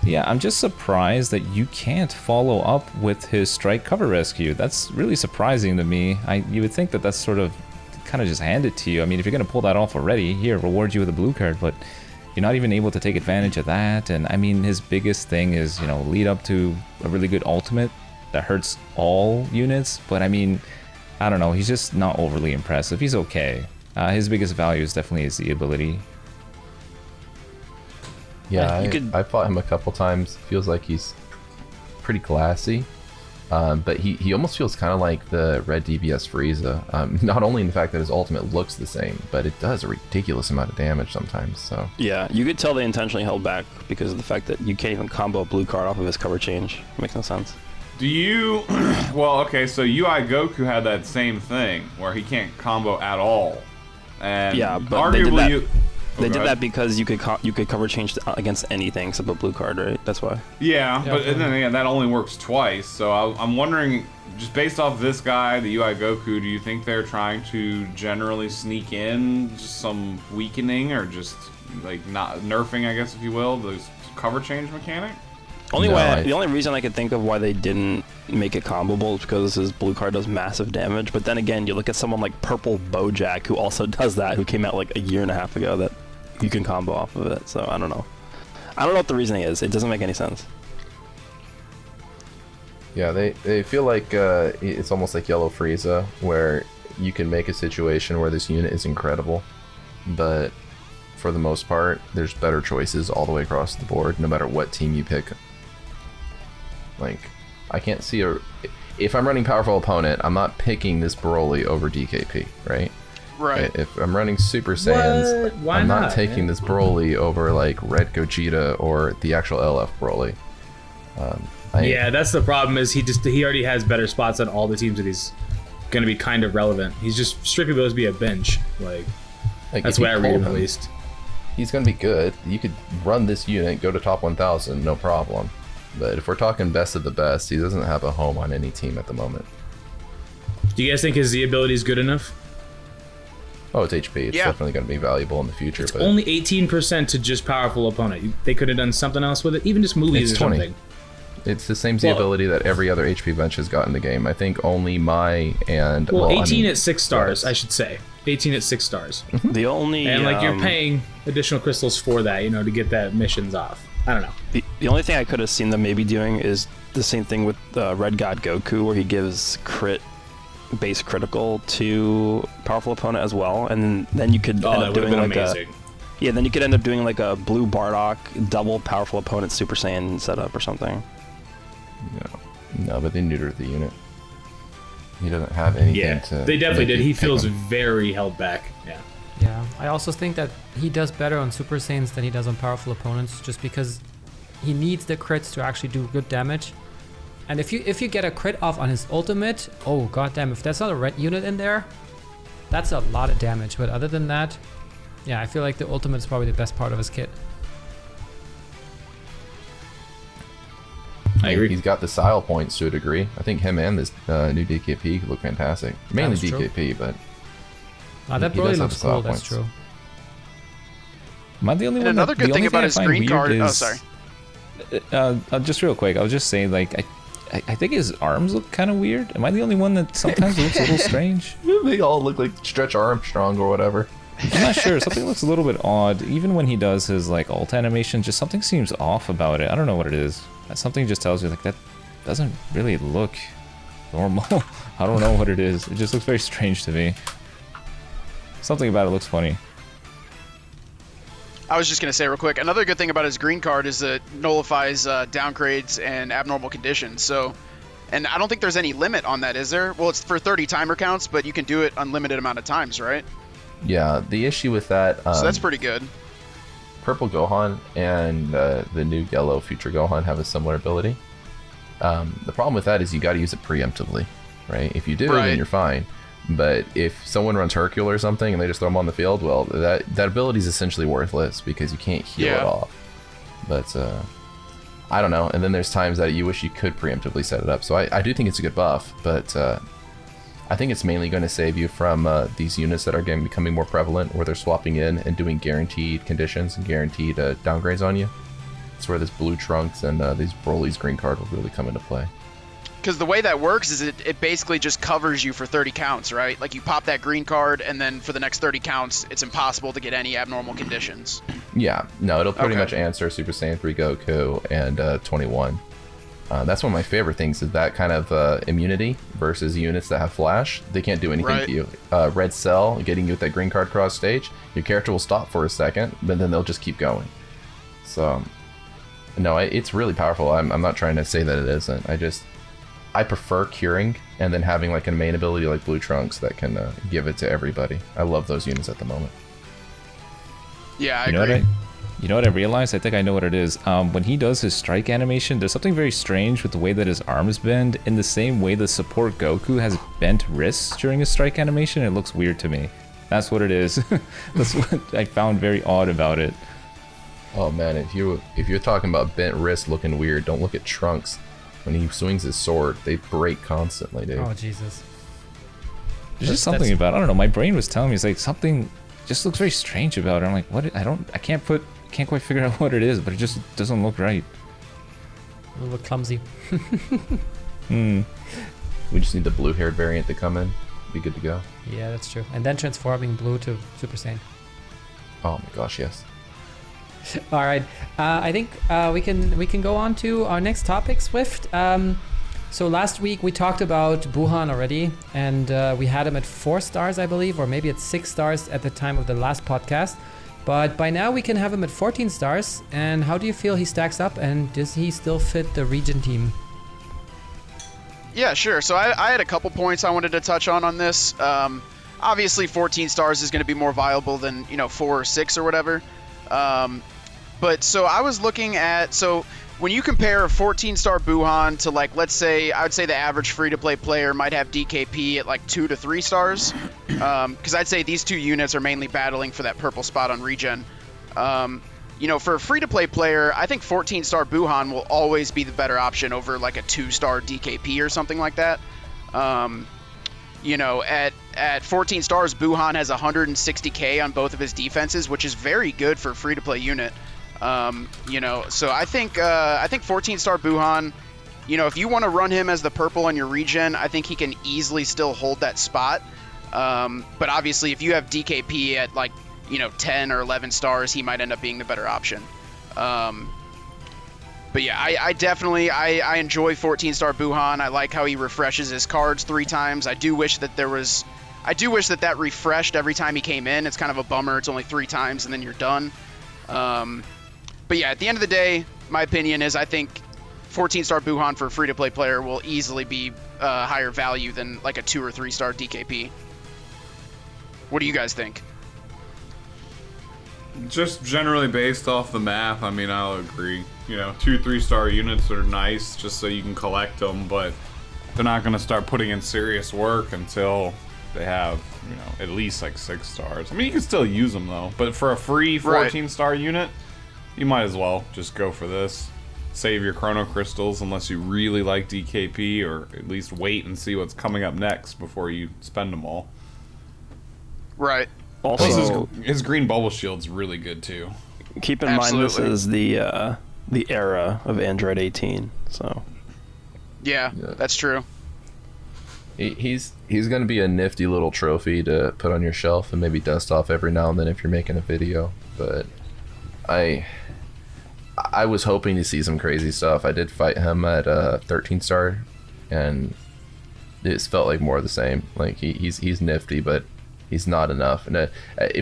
Yeah, I'm just surprised that you can't follow up with his strike cover rescue. That's really surprising to me. You would think that that's sort of kind of just handed to you. I mean, if you're going to pull that off already, here, reward you with a blue card, but you're not even able to take advantage of that. And I mean, his biggest thing is, you know, lead up to a really good ultimate that hurts all units. But I mean, I don't know, he's just not overly impressive. He's okay. His biggest value is definitely his Z ability. Yeah, I fought him a couple times. Feels like he's pretty classy. But he almost feels kind of like the red DBS Frieza. Not only in the fact that his ultimate looks the same, but it does a ridiculous amount of damage sometimes. So yeah, you could tell they intentionally held back because of the fact that you can't even combo a blue card off of his cover change. Makes no sense. Do you... Well, okay, so UI Goku had that same thing, where he can't combo at all. And yeah, but arguably they did that because you could cover change against anything except a blue card, right? That's why. Yeah, but then again, that only works twice. So I'm wondering, just based off this guy, the UI Goku, do you think they're trying to generally sneak in just some weakening or just like not nerfing, I guess, if you will, those cover change mechanic? The only reason I could think of why they didn't make it comboable is because his blue card does massive damage. But then again, you look at someone like Purple Bojack, who also does that, who came out like a year and a half ago, that you can combo off of it. So I don't know. I don't know what the reasoning is. It doesn't make any sense. Yeah, they feel like it's almost like Yellow Frieza, where you can make a situation where this unit is incredible, but for the most part, there's better choices all the way across the board, no matter what team you pick. Like, I can't see if I'm running Powerful Opponent, I'm not picking this Broly over DKP, right? Right. If I'm running Super Saiyans, I'm not taking this Broly over like Red Gogeta or the actual LF Broly. Yeah, that's the problem. Is he already has better spots on all the teams that he's gonna be kind of relevant. He's just strictly supposed to be a bench. Like that's the way I read him at least. He's gonna be good. You could run this unit, go to top 1,000, no problem. But if we're talking best of the best, he doesn't have a home on any team at the moment. Do you guys think his Z ability is good enough? Oh, it's HP. It's definitely going to be valuable in the future. It's but only 18% to just Powerful Opponent. They could have done something else with it, even just movies or 20. Something. It's the same Z ability that every other HP bench has got in the game. I think only Mai and... Well, 18 at 6 stars, I should say. 18 at 6 stars. The only... And like you're paying additional crystals for that, to get that missions off. I don't know. The only thing I could have seen them maybe doing is the same thing with Red God Goku, where he gives base critical to Powerful Opponent as well, and then you could end up doing like amazing. Then you could end up doing like a blue Bardock double Powerful Opponent Super Saiyan setup or something. No, but they neutered the unit. He doesn't have anything to... They definitely did. He feels very held back. Yeah, I also think that he does better on Super Saiyans than he does on Powerful Opponents, just because he needs the crits to actually do good damage. And if you get a crit off on his ultimate, oh goddamn! If that's not a red unit in there, that's a lot of damage. But other than that, I feel like the ultimate is probably the best part of his kit. I agree. He's got the style points to a degree. I think him and this new DKP look fantastic. Mainly DKP, but that Broly looks cool. That's true. Am I the only one? Another good thing about his green card. Is, oh, sorry. Just real quick, I'll just say I think his arms look kind of weird. Am I the only one that sometimes looks a little strange? They all look like Stretch Armstrong or whatever. I'm not sure. Something looks a little bit odd. Even when he does his ult animation, just something seems off about it. I don't know what it is. Something just tells you that doesn't really look normal. I don't know what it is. It just looks very strange to me. Something about it looks funny. I was just going to say real quick, another good thing about his green card is that it nullifies downgrades and abnormal conditions. So, and I don't think there's any limit on that, is there? Well, it's for 30 timer counts, but you can do it unlimited amount of times, right? Yeah, the issue with that... so that's pretty good. Purple Gohan and the new yellow Future Gohan have a similar ability. The problem with that is you got to use it preemptively, right? If you do, then you're fine. But if someone runs Hercule or something and they just throw him on the field, well, that ability is essentially worthless because you can't heal it off. But I don't know. And then there's times that you wish you could preemptively set it up. So I do think it's a good buff, but I think it's mainly going to save you from these units that are becoming more prevalent, where they're swapping in and doing guaranteed conditions and guaranteed downgrades on you. That's where this blue Trunks and these Broly's green card will really come into play. Because the way that works is it basically just covers you for 30 counts, right? Like you pop that green card, and then for the next 30 counts, it's impossible to get any abnormal conditions. Yeah, no, it'll pretty much answer Super Saiyan 3 Goku and 21. That's one of my favorite things, is that kind of immunity versus units that have flash. They can't do anything to you. Red Cell, getting you with that green card cross stage, your character will stop for a second, but then they'll just keep going. So, no, it's really powerful. I'm not trying to say that it isn't. I prefer curing and then having like a main ability like Blue Trunks that can give it to everybody. I love those units at the moment. Yeah, I agree. You know what I realized? I think I know what it is. When he does his strike animation, there's something very strange with the way that his arms bend. In the same way the support Goku has bent wrists during his strike animation, it looks weird to me. That's what it is. That's what I found very odd about it. Oh man, if you're talking about bent wrists looking weird, don't look at Trunks. When he swings his sword, they break constantly, dude. Oh Jesus! There's just something about, I don't know. My brain was telling me it's like something just looks very strange about it. I'm like, what? I can't quite figure out what it is, but it just doesn't look right. A little bit clumsy. We just need the blue-haired variant to come in. Be good to go. Yeah, that's true. And then transforming blue to Super Saiyan. Oh my gosh, yes. All right, I think we can go on to our next topic, Swift. So last week we talked about Buhan already, and we had him at 4 stars, I believe, or maybe at 6 stars at the time of the last podcast. But by now we can have him at 14 stars. And how do you feel he stacks up, and does he still fit the region team? Yeah, sure. So I had a couple points I wanted to touch on this. Obviously, 14 stars is going to be more viable than 4 or 6 or whatever. But so I was looking at, so when you compare a 14-star Buhan to, like, let's say, I would say the average free-to-play player might have DKP at like 2 to 3 stars. Because I'd say these two units are mainly battling for that purple spot on regen. For a free-to-play player, I think 14-star Buhan will always be the better option over like a 2-star DKP or something like that. At 14 stars, Buhan has 160k on both of his defenses, which is very good for a free-to-play unit. So I think 14-star Buhan, if you want to run him as the purple on your regen, I think he can easily still hold that spot. But obviously, if you have DKP at like 10 or 11 stars, he might end up being the better option. But yeah, I definitely enjoy 14-star Buhan. I like how he refreshes his cards 3 times. I do wish that that refreshed every time he came in. It's kind of a bummer. It's only 3 times and then you're done. But yeah, at the end of the day, my opinion is I think 14-star Buhan for a free-to-play player will easily be higher value than like a 2 or 3-star DKP. What do you guys think? Just generally based off the math, I mean, I'll agree. 2-3-star units are nice just so you can collect them, but they're not going to start putting in serious work until they have, at least like 6 stars. I mean, you can still use them though, but for a free 14-star unit, you might as well just go for this. Save your Chrono Crystals unless you really like DKP, or at least wait and see what's coming up next before you spend them all. Right. Also, plus his green bubble shield's really good too. Keep in mind this is the era of Android 18, so. Yeah, that's true. He's going to be a nifty little trophy to put on your shelf and maybe dust off every now and then if you're making a video. But I was hoping to see some crazy stuff. I did fight him at 13 star, and it felt like more of the same. Like he's nifty, but he's not enough. And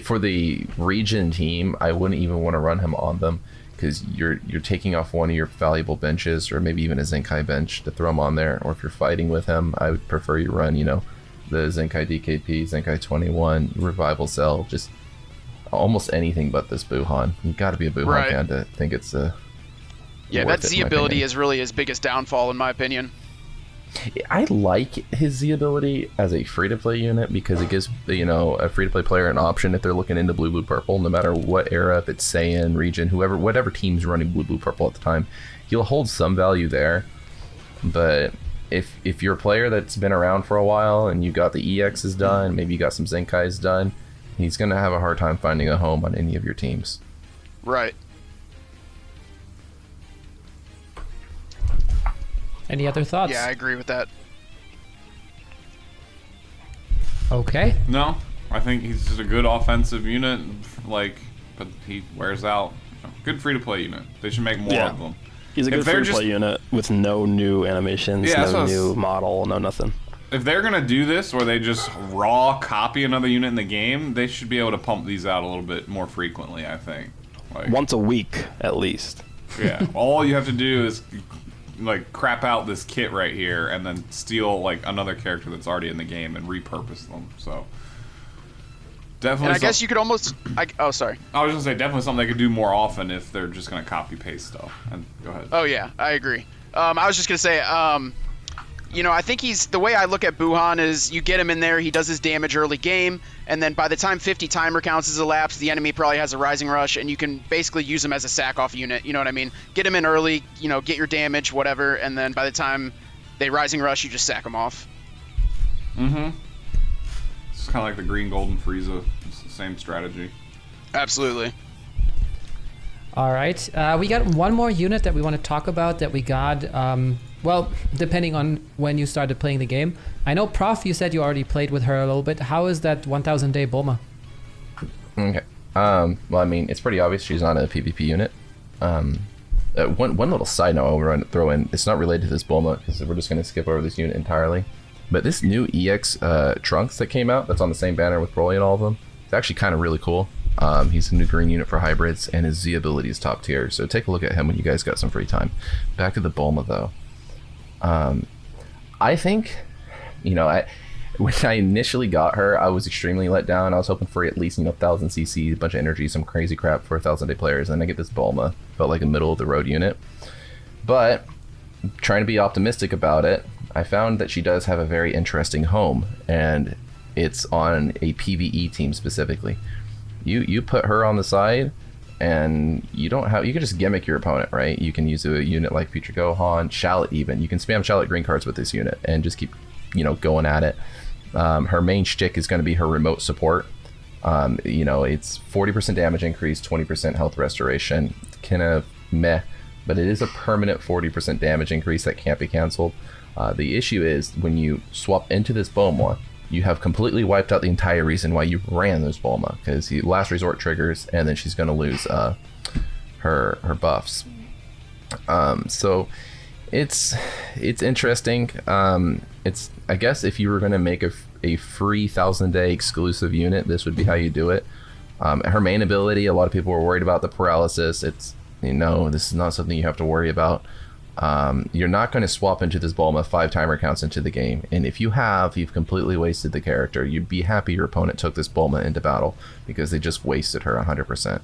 for the region team, I wouldn't even want to run him on them, because you're taking off one of your valuable benches, or maybe even a Zenkai bench to throw him on there. Or if you're fighting with him, I would prefer you run, the Zenkai DKP, Zenkai 21, Revival Cell, just almost anything but this Buhan. You got to be a Buhan fan to think it's that Z ability is really his biggest downfall in my opinion. I like his Z ability as a free-to-play unit because it gives a free-to-play player an option if they're looking into blue purple, no matter what era, if it's Saiyan, region, whatever team's running blue purple at the time. He'll hold some value there, but if you're a player that's been around for a while and you got the EXs done, maybe you got some Zenkais done, he's gonna have a hard time finding a home on any of your teams. Right. Any other thoughts? Yeah, I agree with that. Okay. No, I think he's just a good offensive unit, but he wears out. Good free-to-play unit. They should make more of them. He's a good free-to-play unit with no new animations, no new model, no nothing. If they're going to do this, or they just raw copy another unit in the game, they should be able to pump these out a little bit more frequently, I think. Once a week, at least. Yeah. All you have to do is crap out this kit right here and then steal another character that's already in the game and repurpose them. So definitely. And I guess you could almost. Oh, sorry. I was gonna say definitely something they could do more often if they're just gonna copy paste stuff. And go ahead. Oh yeah, I agree. I was just gonna say, I think the way I look at Buhan is you get him in there, he does his damage early game, and then by the time 50 timer counts has elapsed, the enemy probably has a Rising Rush, and you can basically use him as a sack-off unit, you know what I mean? Get him in early, get your damage, whatever, and then by the time they Rising Rush, you just sack them off. Mm-hmm. It's kind of like the Green Golden Frieza. It's the same strategy. Absolutely. All right. We got one more unit that we want to talk about that we got, depending on when you started playing the game. I know, Prof, you said you already played with her a little bit. How is that 1000 Day Bulma? Okay. Well, I mean, it's pretty obvious she's not a PvP unit. One little side note I'll throw in. It's not related to this Bulma, because we're just going to skip over this unit entirely. But this new EX Trunks that came out, that's on the same banner with Broly and all of them, it's actually kind of really cool. He's a new green unit for hybrids, and his Z ability is top tier, so take a look at him when you guys got some free time. Back to the Bulma, though. I think, when I initially got her, I was extremely let down. I was hoping for at least 1000 CC, a bunch of energy, some crazy crap for 1000 Day players, and then I get this Bulma. Felt like a middle-of-the-road unit. But, trying to be optimistic about it, I found that she does have a very interesting home, and it's on a PvE team specifically. You put her on the side, and you can just gimmick your opponent, right? You can use a unit like Future Gohan, Shallot even. You can spam Shallot green cards with this unit and just keep, going at it. Her main shtick is going to be her remote support. It's 40% damage increase, 20% health restoration. Kind of meh, but it is a permanent 40% damage increase that can't be canceled. The issue is when you swap into this Bulma, you have completely wiped out the entire reason why you ran this Bulma, because the last resort triggers, and then she's going to lose her buffs. So it's interesting. I guess if you were going to make a free 1000 Day exclusive unit, this would be how you do it. Her main ability, a lot of people were worried about the paralysis. It's this is not something you have to worry about. You're not going to swap into this Bulma 5 timer counts into the game, and if you have, you've completely wasted the character. You'd be happy your opponent took this Bulma into battle, because they just wasted her 100%.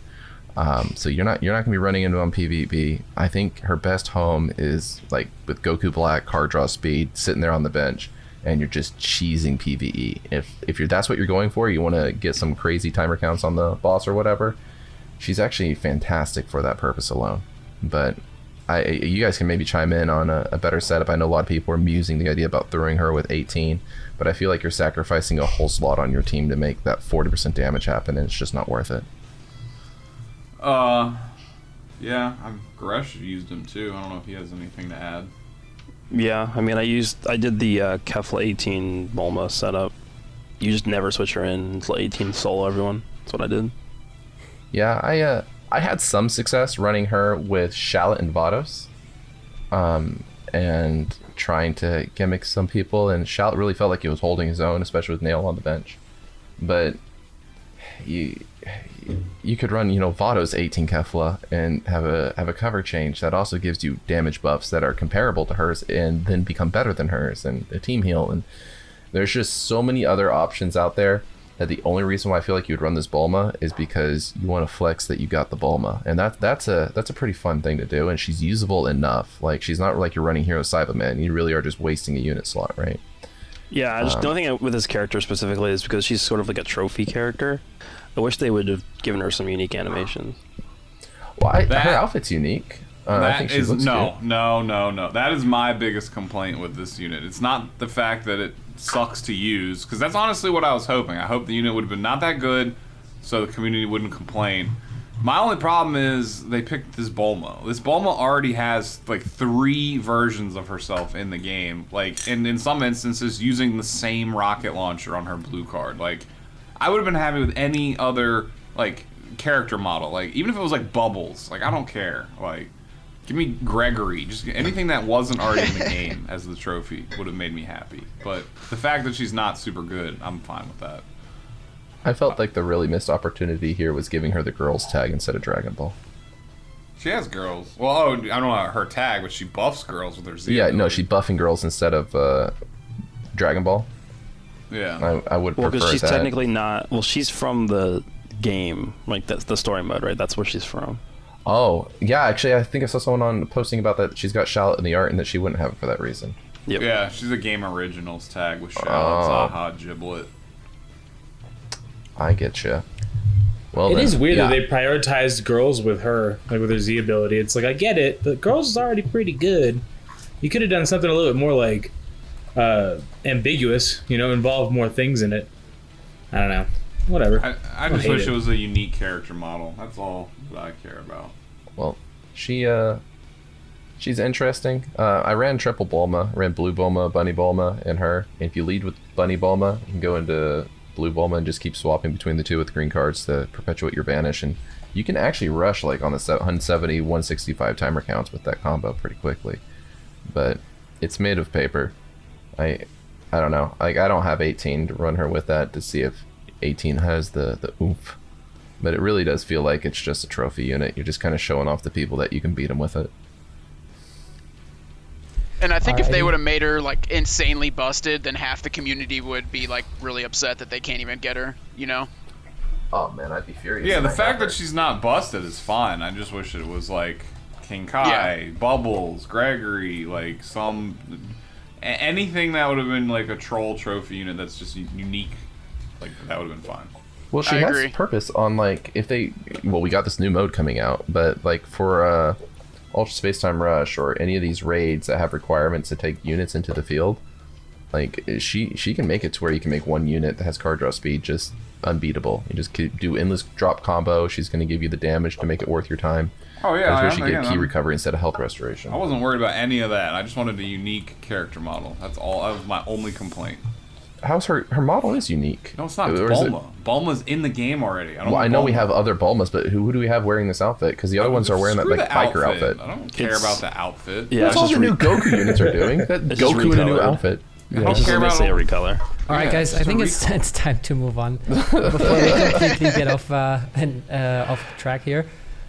So you're not going to be running into on PvP. I think her best home is with Goku Black, card draw speed, sitting there on the bench, and you're just cheesing PvE. If that's what you're going for, you want to get some crazy timer counts on the boss or whatever, she's actually fantastic for that purpose alone. But you guys can maybe chime in on a better setup. I know a lot of people are musing the idea about throwing her with 18, but I feel like you're sacrificing a whole slot on your team to make that 40% damage happen, and it's just not worth it. Yeah, Gresh used him too. I don't know if he has anything to add. Yeah, I mean, I did the Kefla 18 Bulma setup. You just never switch her in until 18 solo everyone. That's what I did. Yeah, I had some success running her with Shallot and Vados, and trying to gimmick some people, and Shallot really felt like he was holding his own, especially with Nail on the bench. But you could run, Vados 18 Kefla and have a cover change that also gives you damage buffs that are comparable to hers and then become better than hers, and a team heal, and there's just so many other options out there that the only reason why I feel like you'd run this Bulma is because you want to flex that you got the Bulma, and that's a pretty fun thing to do, and she's usable enough. She's not like you're running Hero Cyberman. You really are just wasting a unit slot, right? Yeah, the only thing with this character specifically is because she's sort of like a trophy character. I wish they would have given her some unique animations. Well, her outfit's unique. I That think she is looks no, good. no, no, no. That is my biggest complaint with this unit. It's not the fact that it sucks to use, because that's honestly what I was hoping. I hope the unit would have been not that good, so the community wouldn't complain. My only problem is they picked this Bulma. This Bulma already has like 3 versions of herself in the game, like, and in some instances using the same rocket launcher on her blue card. Like, I would have been happy with any other like character model. Like, even if it was like Bubbles, like, I don't care. Like, give me Gregory. Just anything that wasn't already in the game as the trophy would have made me happy. But the fact that she's not super good, I'm fine with that. I felt like the really missed opportunity here was giving her the girls tag instead of Dragon Ball. She has girls. Well, I don't know her tag, but she buffs girls with her Z. Yeah, no, ability. she's buffing girls instead of Dragon Ball. Yeah. I would Well, prefer because she's that. technically not. Well, she's from the game, like that's the story mode, right? That's where she's from. Oh, yeah, actually, I think I saw someone on posting about that. She's got Shallot in the art and that she wouldn't have it for that reason. Yep. Yeah, she's a Game Originals tag with Shallot, Oh. Zaha, Giblet. I get you. Well, It then, is weird yeah. that they prioritized girls with her, like with her Z ability. It's like, I get it, but girls is already pretty good. You could have done something a little bit more like ambiguous, involve more things in it. I don't know. Whatever. I don't just hate wish it. it was a unique character model. That's all that I care about. Well, she's interesting. I ran triple Bulma, ran blue Bulma, bunny Bulma, and her. And if you lead with bunny Bulma, you can go into blue Bulma and just keep swapping between the two with green cards to perpetuate your banish. And you can actually rush like on the 170, 165 timer counts with that combo pretty quickly. But it's made of paper. I don't know. Like, I don't have 18 to run her with that to see if 18 has the oomph. But it really does feel like it's just a trophy unit. You're just kind of showing off the people that you can beat them with it. And I think if they Alrighty. would have made her like insanely busted, then half the community would be like really upset that they can't even get her. Oh man, I'd be furious. Yeah, if the I got fact her. that she's not busted is fine. I just wish it was like King Kai, Bubbles, Gregory, like anything that would have been like a troll trophy unit that's just unique. Like, that would have been fine. Well, she I has agree. purpose on like if they. Well, we got this new mode coming out, but like for Ultra Spacetime Rush or any of these raids that have requirements to take units into the field, like she can make it to where you can make one unit that has card draw speed just unbeatable. You just do endless drop combo. She's going to give you the damage to make it worth your time. Oh yeah, That's where she again, get key recovery instead of health restoration. I wasn't worried about any of that. I just wanted a unique character model. That's all. That was my only complaint. How's her model is unique? No, it's not. It's Or is it- Bulma. Bulma's in the game already. Well, I know we Bulma. have other Bulmas, but who do we have wearing this outfit? Because the other ones are wearing that Screw like the biker outfit. I don't care It's- about the outfit. Yeah, That's it's all just the new Goku units are doing. That It's just Goku in a new recolored. outfit. I don't It's just care about basically a recolor. All right, Yeah, guys, it's I think just a it's time to move on before we completely get off track here.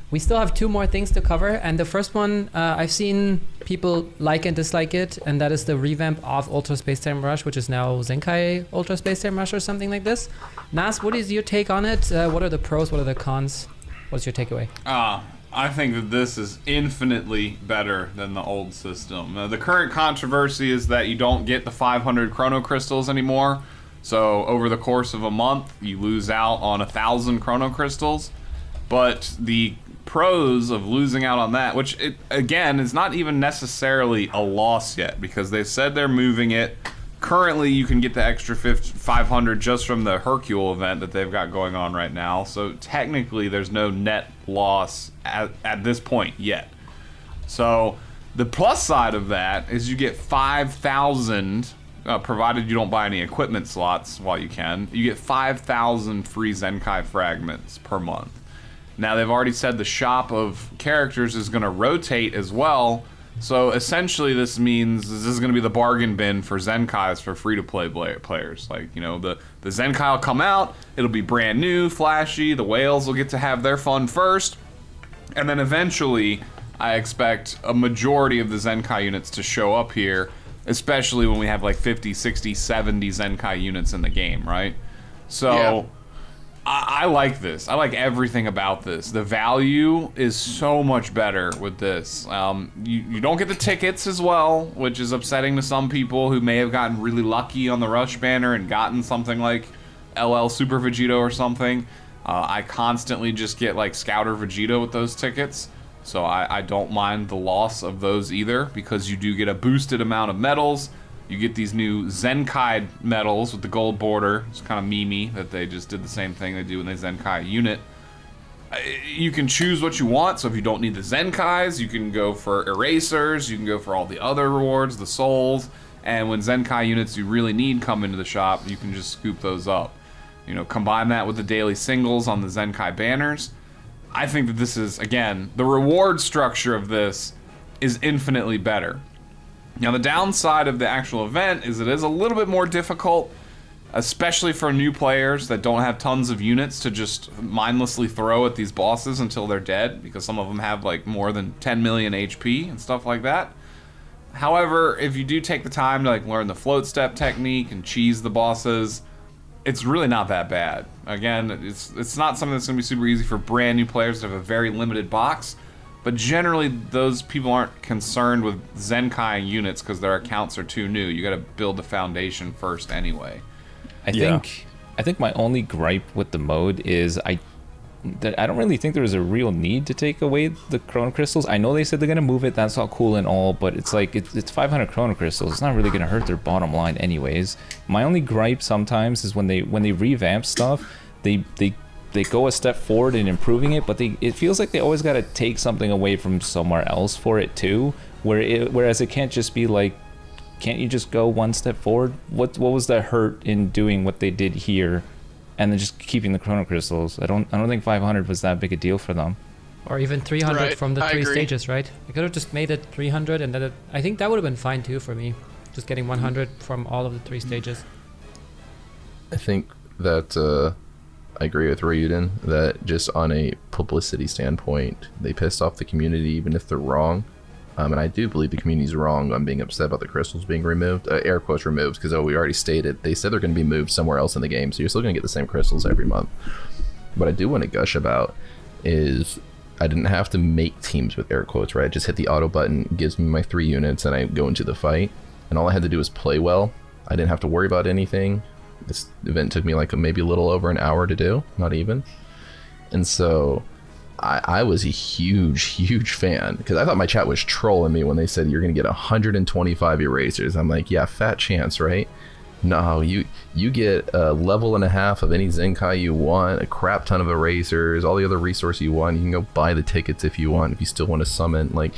We still have 2 more things to cover, and the first one, I've seen people like and dislike it, and that is the revamp of Ultra Spacetime Rush, which is now Zenkai Ultra Spacetime Rush or something like this. Nas, what is your take on it? What are the pros? What are the cons? What's your takeaway? I think that this is infinitely better than the old system. The current controversy is that you don't get the 500 chrono crystals anymore. So over the course of a month, you lose out on 1,000 chrono crystals. But the pros of losing out on that, which again is not even necessarily a loss yet, because they've said they're moving it. Currently, you can get the extra 500 just from the Hercule event that they've got going on right now. So technically, there's no net loss at this point yet. So the plus side of that is you get 5,000, provided you don't buy any equipment slots while you can. You get 5,000 free Zenkai fragments per month. Now, they've already said the shop of characters is going to rotate as well. So essentially, this means this is going to be the bargain bin for Zenkais for free-to-play players. Like, the Zenkai will come out, it'll be brand new, flashy, the whales will get to have their fun first, and then eventually, I expect a majority of the Zenkai units to show up here, especially when we have like 50, 60, 70 Zenkai units in the game, right? So... Yeah. I like this. I like everything about this. The value is so much better with this. You don't get the tickets as well, which is upsetting to some people who may have gotten really lucky on the Rush banner and gotten something like LL Super Vegito or something. I constantly just get like Scouter Vegito with those tickets. So I don't mind the loss of those either, because you do get a boosted amount of medals. You get these new Zenkai medals with the gold border. It's kind of memey that they just did the same thing they do in the Zenkai unit. You can choose what you want, so if you don't need the Zenkais, you can go for erasers, you can go for all the other rewards, the souls, and when Zenkai units you really need come into the shop, you can just scoop those up. You know, combine that with the daily singles on the Zenkai banners. I think that this is, again, the reward structure of this is infinitely better. Now, the downside of the actual event is it is a little bit more difficult, especially for new players that don't have tons of units to just mindlessly throw at these bosses until they're dead, because some of them have like more than 10 million HP and stuff like that. However, if you do take the time to like learn the float step technique and cheese the bosses, it's really not that bad. Again, it's not something that's going to be super easy for brand new players that have a very limited box, but generally those people aren't concerned with Zenkai units because their accounts are too new. You got to build the foundation first anyway. I think my only gripe with the mode is I don't really think there was a real need to take away the chrono crystals. I know they said they're gonna move it, that's all cool and all, but it's like it's 500 chrono crystals. It's not really gonna hurt their bottom line anyways. My only gripe sometimes is when they revamp stuff, they go a step forward in improving it, but it feels like they always gotta take something away from somewhere else for it too. Whereas it can't just be like, can't you just go one step forward? What was the hurt in doing what they did here, and then just keeping the chrono crystals? I don't think 500 was that big a deal for them. Or even 300 Right, from the I three agree. stages, right? I could have just made it 300, and then I think that would have been fine too for me. Just getting 100 from all of the 3 stages. I think that I agree with Ryuden that just on a publicity standpoint, they pissed off the community, even if they're wrong. And I do believe the community's wrong on being upset about the crystals being removed, air quotes removed, because we already stated, they said they're going to be moved somewhere else in the game, so you're still going to get the same crystals every month. What I do want to gush about is I didn't have to make teams with air quotes, right? I just hit the auto button, it gives me my 3 units, and I go into the fight, and all I had to do was play well. I didn't have to worry about anything. This event took me like maybe a little over an hour to do, not even. And so I was a huge fan, because I thought my chat was trolling me when they said you're going to get 125 erasers. I'm like, yeah, fat chance, right? No, you get a level and a half of any Zenkai you want, a crap ton of erasers, all the other resources you want. You can go buy the tickets if you want, if you still want to summon. Like,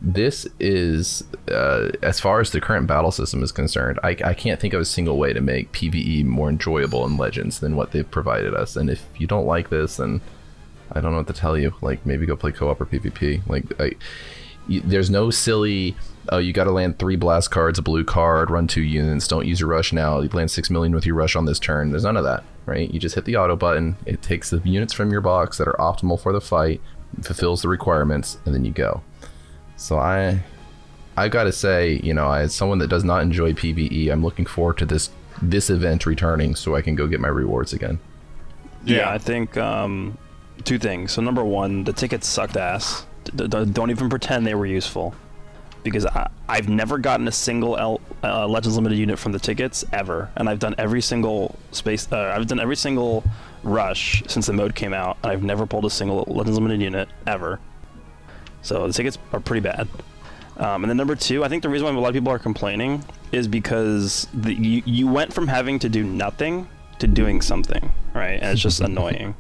this is, as far as the current battle system is concerned, I can't think of a single way to make PvE more enjoyable in Legends than what they've provided us. And if you don't like this, then I don't know what to tell you. Like, maybe go play co-op or PvP. Like, there's no silly, oh, you got to land 3 blast cards, a blue card, run 2 units, don't use your rush now, you land 6 million with your rush on this turn. There's none of that, right? You just hit the auto button, it takes the units from your box that are optimal for the fight, fulfills the requirements, and then you go. So I gotta say, you know, as someone that does not enjoy PvE, I'm looking forward to this event returning so I can go get my rewards again. Yeah, I think 2 things. So number 1, the tickets sucked ass. Don't even pretend they were useful, because I've never gotten a single Legends Limited unit from the tickets ever, and I've done every single rush since the mode came out, and I've never pulled a single Legends Limited unit ever. So the tickets are pretty bad. And then number 2, I think the reason why a lot of people are complaining is because you went from having to do nothing to doing something, right? And it's just annoying.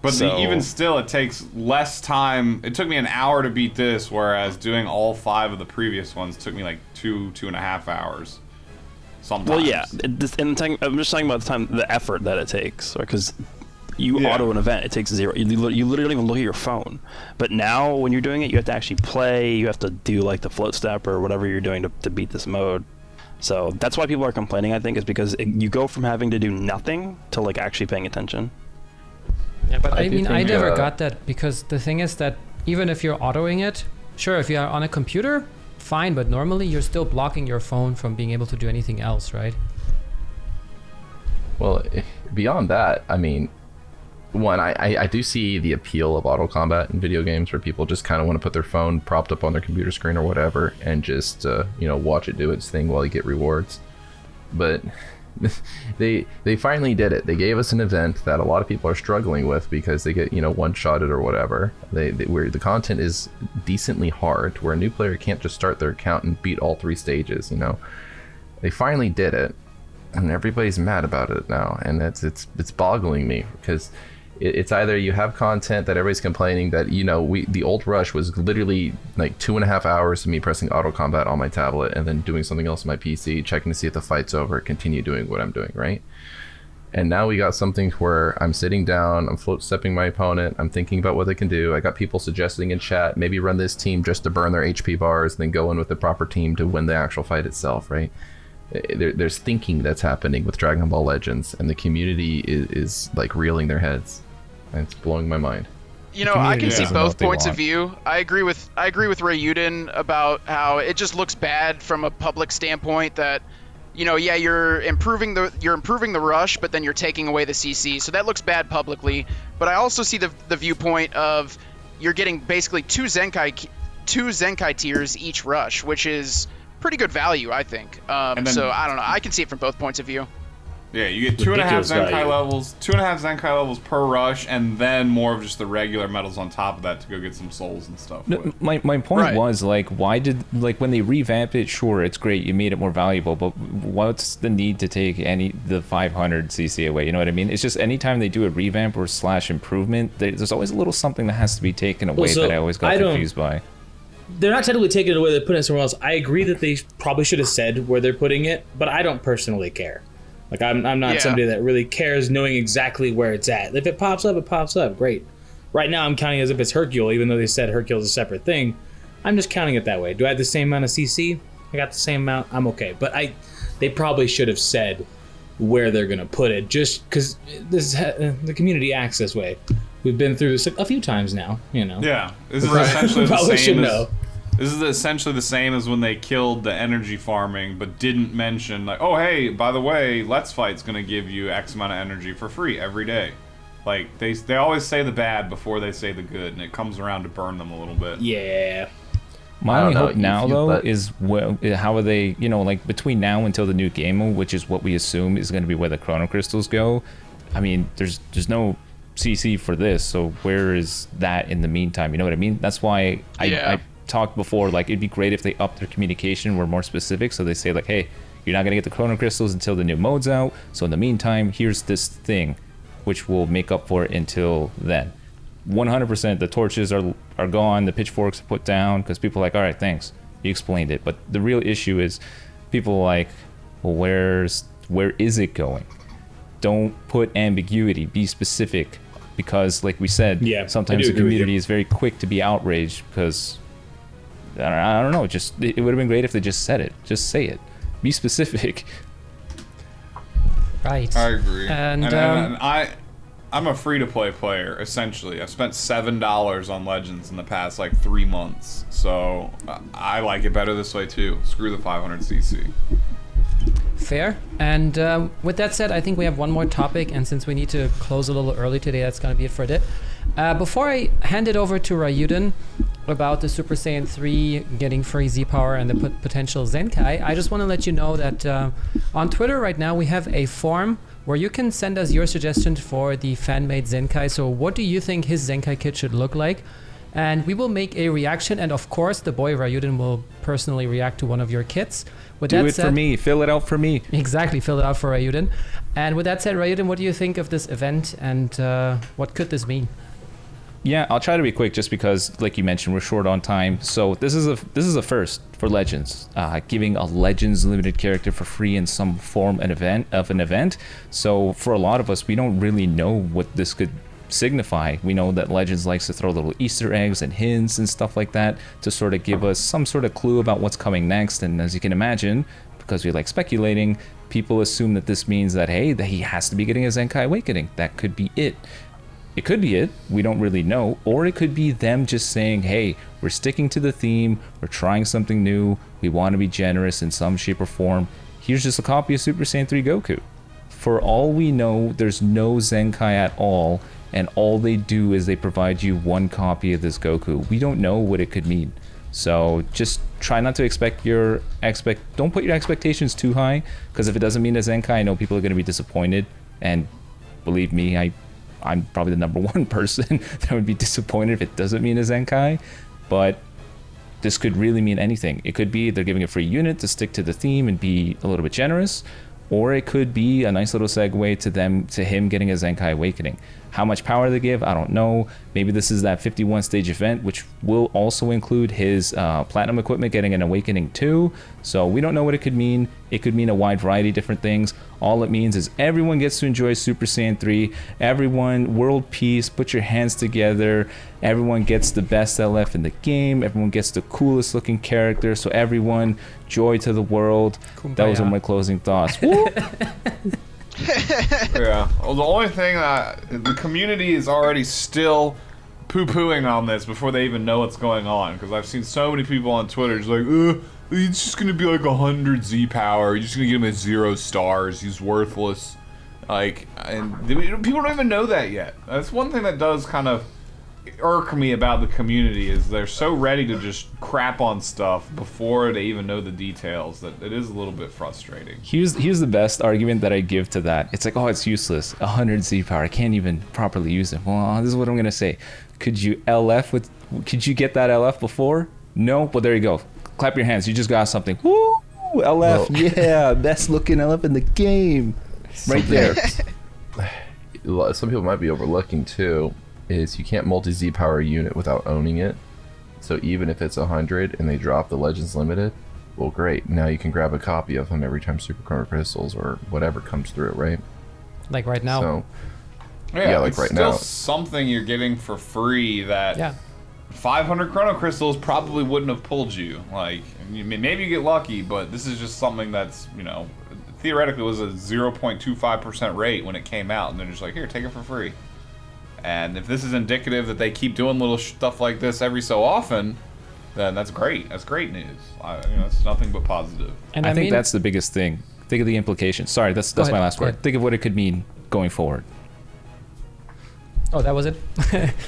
But even still, it takes less time. It took me an hour to beat this, whereas doing all 5 of the previous ones took me like 2.5 hours. Sometimes. Well, yeah. I'm just talking about the effort that it takes, because you auto an event, it takes 0. You literally don't even look at your phone. But now, when you're doing it, you have to actually play. You have to do like the float step or whatever you're doing to beat this mode. So that's why people are complaining, I think, is because you go from having to do nothing to like actually paying attention. Yeah, but I do mean, I think, never got that, because the thing is that even if you're autoing it, sure, if you're on a computer, fine, but normally you're still blocking your phone from being able to do anything else, right? Well, beyond that, I mean, one, I do see the appeal of auto combat in video games, where people just kind of want to put their phone propped up on their computer screen or whatever and just watch it do its thing while you get rewards. But they finally did it. They gave us an event that a lot of people are struggling with because they get, one-shotted or whatever. Where the content is decently hard, where a new player can't just start their account and beat all 3 stages. They finally did it, and everybody's mad about it now, and it's boggling me because it's either you have content that everybody's complaining that the old rush was literally like 2.5 hours of me pressing auto combat on my tablet and then doing something else on my PC, checking to see if the fight's over, continue doing what I'm doing, right? And now we got something where I'm sitting down, I'm float stepping my opponent, I'm thinking about what they can do. I got people suggesting in chat, maybe run this team just to burn their HP bars, and then go in with the proper team to win the actual fight itself, right? There's thinking that's happening with Dragon Ball Legends, and the community is like reeling their heads. And it's blowing my mind. I can see both points of view. I agree with Ryuden about how it just looks bad from a public standpoint that, you're improving the rush, but then you're taking away the CC. So that looks bad publicly. But I also see the viewpoint of you're getting basically two Zenkai tiers each rush, which is pretty good value, I think. So I don't know. I can see it from both points of view. Yeah, you get 2.5 Zenkai levels, 2.5 Zenkai levels per rush, and then more of just the regular medals on top of that to go get some souls and stuff. No, my point was, why did, when they revamped it, sure, it's great, you made it more valuable, but what's the need to take the 500 CC away, you know what I mean? It's just anytime they do a revamp or / improvement, there's always a little something that has to be taken away that I always got confused by. They're not technically taking it away, they're putting it somewhere else. I agree that they probably should have said where they're putting it, but I don't personally care. I'm not somebody that really cares knowing exactly where it's at. If it pops up, great. Right now I'm counting as if it's Hercule, even though they said Hercule is a separate thing. I'm just counting it that way. Do I have the same amount of CC? I got the same amount, I'm okay. But they probably should have said where they're going to put it, just because this is the community access way. We've been through this a few times now, Yeah, this is essentially the probably same should as... know. This is essentially the same as when they killed the energy farming, but didn't mention, like, oh, hey, by the way, Let's Fight's going to give you X amount of energy for free every day. Like, they always say the bad before they say the good, and it comes around to burn them a little bit. Yeah. My only hope now, though, is how are they, between now until the new game mode, which is what we assume is going to be where the Chrono Crystals go. I mean, there's no CC for this, so where is that in the meantime? You know what I mean? That's why I talked before, it'd be great if they upped their communication, were more specific, so they say hey, you're not going to get the Chrono Crystals until the new mode's out, so in the meantime, here's this thing which will make up for it until then. 100% the torches are gone, the pitchforks are put down, because people are like, alright, thanks, you explained it. But the real issue is people are like, well, where is it going? Don't put ambiguity, be specific, because like we said, sometimes the community is very quick to be outraged because I don't know. It would have been great if they just said it. Just say it. Be specific. Right. I agree. And I'm a free-to-play player, essentially. I've spent $7 on Legends in the past, 3 months. So I like it better this way, too. Screw the 500cc. Fair. And with that said, I think we have one more topic, and since we need to close a little early today, that's going to be it for it. Before I hand it over to Ryuden about the Super Saiyan 3 getting free Z-Power and the potential Zenkai, I just want to let you know that on Twitter right now we have a form where you can send us your suggestions for the fan-made Zenkai. So what do you think his Zenkai kit should look like? And we will make a reaction, and of course the boy Ryuden will personally react to one of your kits. With Do it for me. Fill it out for me. Exactly, fill it out for Ryuden. And with that said, Ryuden, what do you think of this event, and what could this mean? Yeah, I'll try to be quick just because, like you mentioned, we're short on time. So this is a first for Legends, giving a Legends limited character for free in some form of an event. So for a lot of us, we don't really know what this could signify. We know that Legends likes to throw little Easter eggs and hints and stuff like that to sort of give us some sort of clue about what's coming next. And as you can imagine, because we like speculating, people assume that this means that, hey, that he has to be getting a Zenkai Awakening. That could be it. It could be it, we don't really know, or it could be them just saying, hey, we're sticking to the theme, we're trying something new, we want to be generous in some shape or form, here's just a copy of Super Saiyan 3 Goku. For all we know, there's no Zenkai at all, and all they do is they provide you one copy of this Goku. We don't know what it could mean. So just try not to don't put your expectations too high, because if it doesn't mean a Zenkai, I know people are going to be disappointed, and believe me, I'm probably the number one person that would be disappointed if it doesn't mean a Zenkai. But this could really mean anything. It could be they're giving a free unit to stick to the theme and be a little bit generous, or it could be a nice little segue to him getting a Zenkai Awakening. How much power they give, I don't know. Maybe this is that 51 stage event, which will also include his Platinum equipment getting an Awakening too. So we don't know what it could mean. It could mean a wide variety of different things. All it means is everyone gets to enjoy Super Saiyan 3. Everyone, world peace, put your hands together. Everyone gets the best LF in the game. Everyone gets the coolest looking character. So everyone, joy to the world. Kumbaya. Those are my closing thoughts. Yeah. Well, the only thing that the community is already still poo-pooing on this before they even know what's going on, because I've seen so many people on Twitter just like, it's just gonna be like 100 Z power. You're just gonna give him a 0 stars. He's worthless. Like, and people don't even know that yet. That's one thing that does kind of irk me about the community, is they're so ready to just crap on stuff before they even know the details, that it is a little bit frustrating. Here's the best argument that I give to that. It's like, oh, it's useless. 100 Z power. I can't even properly use it. Well, this is what I'm gonna say. Could you get that LF before? No, but there you go. Clap your hands. You just got something. Woo! LF, yeah, best looking LF in the game. Right there. Some people might be overlooking too, is you can't multi-Z power a unit without owning it. So even if it's 100 and they drop the Legends Limited, well, great. Now you can grab a copy of him every time Super Chrono Crystals or whatever comes through, right? Like right now. So, Yeah, like it's right still now. something you're getting for free that Yeah. 500 Chrono Crystals probably wouldn't have pulled you. Like, maybe you get lucky, but this is just something that's, theoretically was a 0.25% rate when it came out, and they're just like, here, take it for free. And if this is indicative that they keep doing little stuff like this every so often, then that's great. That's great news. It's nothing but positive. And I think that's the biggest thing. Think of the implications. Sorry, that's ahead, my last go word. ahead. Think of what it could mean going forward. Oh, that was it?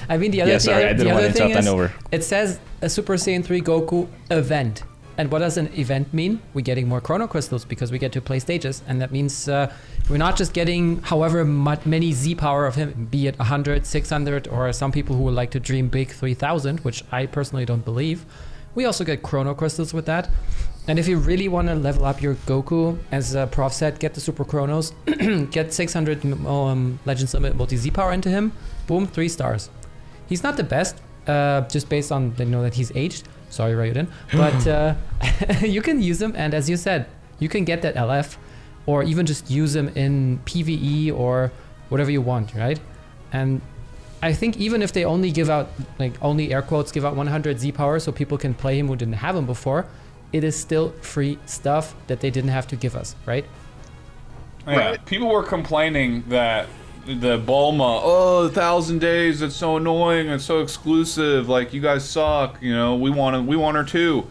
I mean, the other, Yeah, sorry, I didn't want to thing interrupt. is, I know we're- it says a Super Saiyan 3 Goku event. And what does an event mean? We're getting more Chrono Crystals because we get to play stages. And that means we're not just getting however many Z power of him, be it 100, 600, or some people who would like to dream big 3000, which I personally don't believe. We also get Chrono Crystals with that. And if you really want to level up your Goku, as Prof said, get the Super Chronos, get 600 Legends Limit multi-Z power into him, boom, 3 stars. He's not the best, just based on that he's aged. Sorry, Ryuden. But you can use him, and as you said, you can get that LF, or even just use him in PvE or whatever you want, right? And I think even if they only give out, only air quotes, give out 100 Z power so people can play him who didn't have him before, it is still free stuff that they didn't have to give us, right? Yeah, Right. people were complaining that the Bulma, 1,000 days, it's so annoying, it's so exclusive, like, you guys suck, we want her too.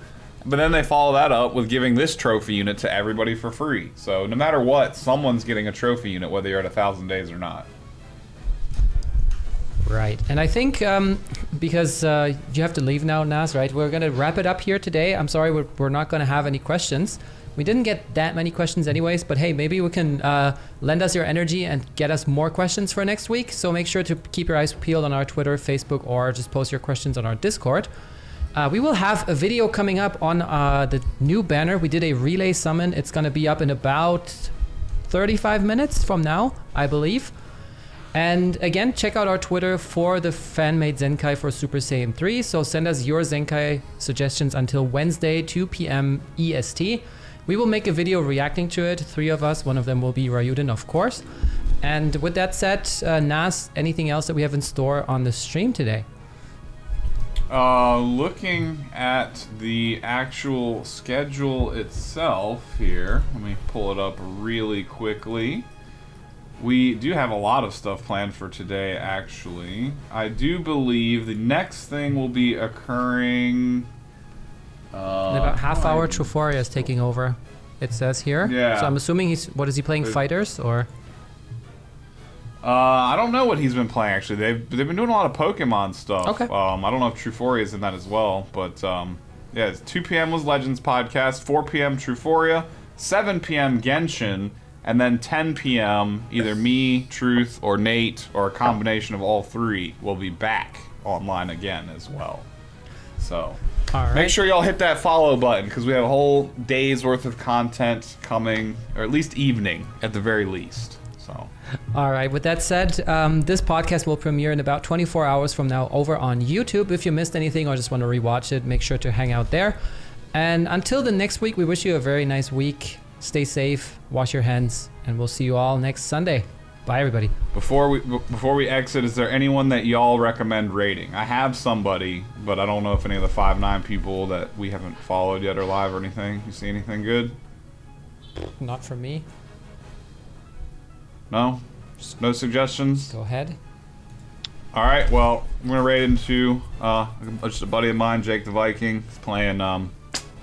But then they follow that up with giving this trophy unit to everybody for free. So no matter what, someone's getting a trophy unit, whether you're at 1,000 days or not. Right. And I think because you have to leave now, Nas, right? We're going to wrap it up here today. I'm sorry, we're not going to have any questions. We didn't get that many questions anyways, but hey, maybe we can lend us your energy and get us more questions for next week. So make sure to keep your eyes peeled on our Twitter, Facebook, or just post your questions on our Discord. We will have a video coming up on the new banner. We did a relay summon. It's going to be up in about 35 minutes from now, I believe. And again, check out our Twitter for the fan-made Zenkai for Super Saiyan 3. So send us your Zenkai suggestions until Wednesday, 2 p.m. EST. We will make a video reacting to it. 3 of us. One of them will be Ryuden, of course. And with that said, Nas, anything else that we have in store on the stream today? Looking at the actual schedule itself here, let me pull it up really quickly. We do have a lot of stuff planned for today, actually. I do believe the next thing will be occurring... In about half hour, Truforia is taking over, it says here. Yeah. So I'm assuming what is he playing, Fighters, or? I don't know what he's been playing, actually. They've been doing a lot of Pokemon stuff. Okay. I don't know if Truforia is in that as well, but Yeah, it's 2 p.m. was Legends podcast, 4 p.m. Trueforia, 7 p.m. Genshin, and then 10 p.m. either me, Truth, or Nate, or a combination of all three will be back online again as well. So All right. make sure y'all hit that follow button because we have a whole day's worth of content coming, or at least evening at the very least. So. All right. With that said, this podcast will premiere in about 24 hours from now over on YouTube. If you missed anything or just want to rewatch it, make sure to hang out there. And until the next week, we wish you a very nice week. Stay safe, wash your hands, and we'll see you all next Sunday. Bye, everybody. Before we exit, is there anyone that y'all recommend rating? I have somebody, but I don't know if any of the 5'9" people that we haven't followed yet are live or anything. You see anything good? Not for me. No? No suggestions? Go ahead. All right, well, I'm going to rate into just a buddy of mine, Jake the Viking. He's playing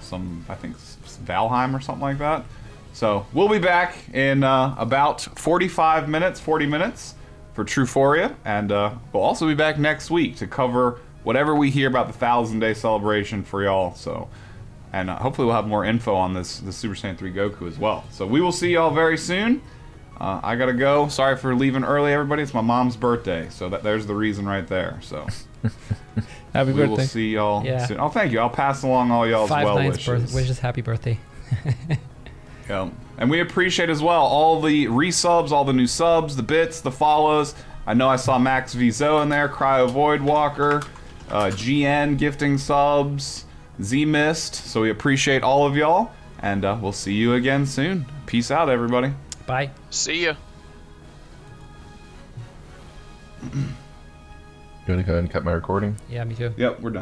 some, I think, Valheim or something like that. So we'll be back in about 40 minutes for Trueforia, and we'll also be back next week to cover whatever we hear about the 1,000-day celebration for y'all. So, and hopefully we'll have more info on the Super Saiyan 3 Goku as well. So we will see y'all very soon. I gotta go. Sorry for leaving early, everybody. It's my mom's birthday, so there's the reason right there. So Happy birthday. We will see y'all soon. Oh, thank you. I'll pass along all y'all's well wishes. Wishes happy birthday. Yeah. And we appreciate as well all the resubs, all the new subs, the bits, the follows. I know I saw Max Vizo in there, Cryo Voidwalker, GN gifting subs, Z-Mist. So we appreciate all of y'all, and we'll see you again soon. Peace out, everybody. Bye. See ya. You want to go ahead and cut my recording? Yeah, me too. Yep, we're done.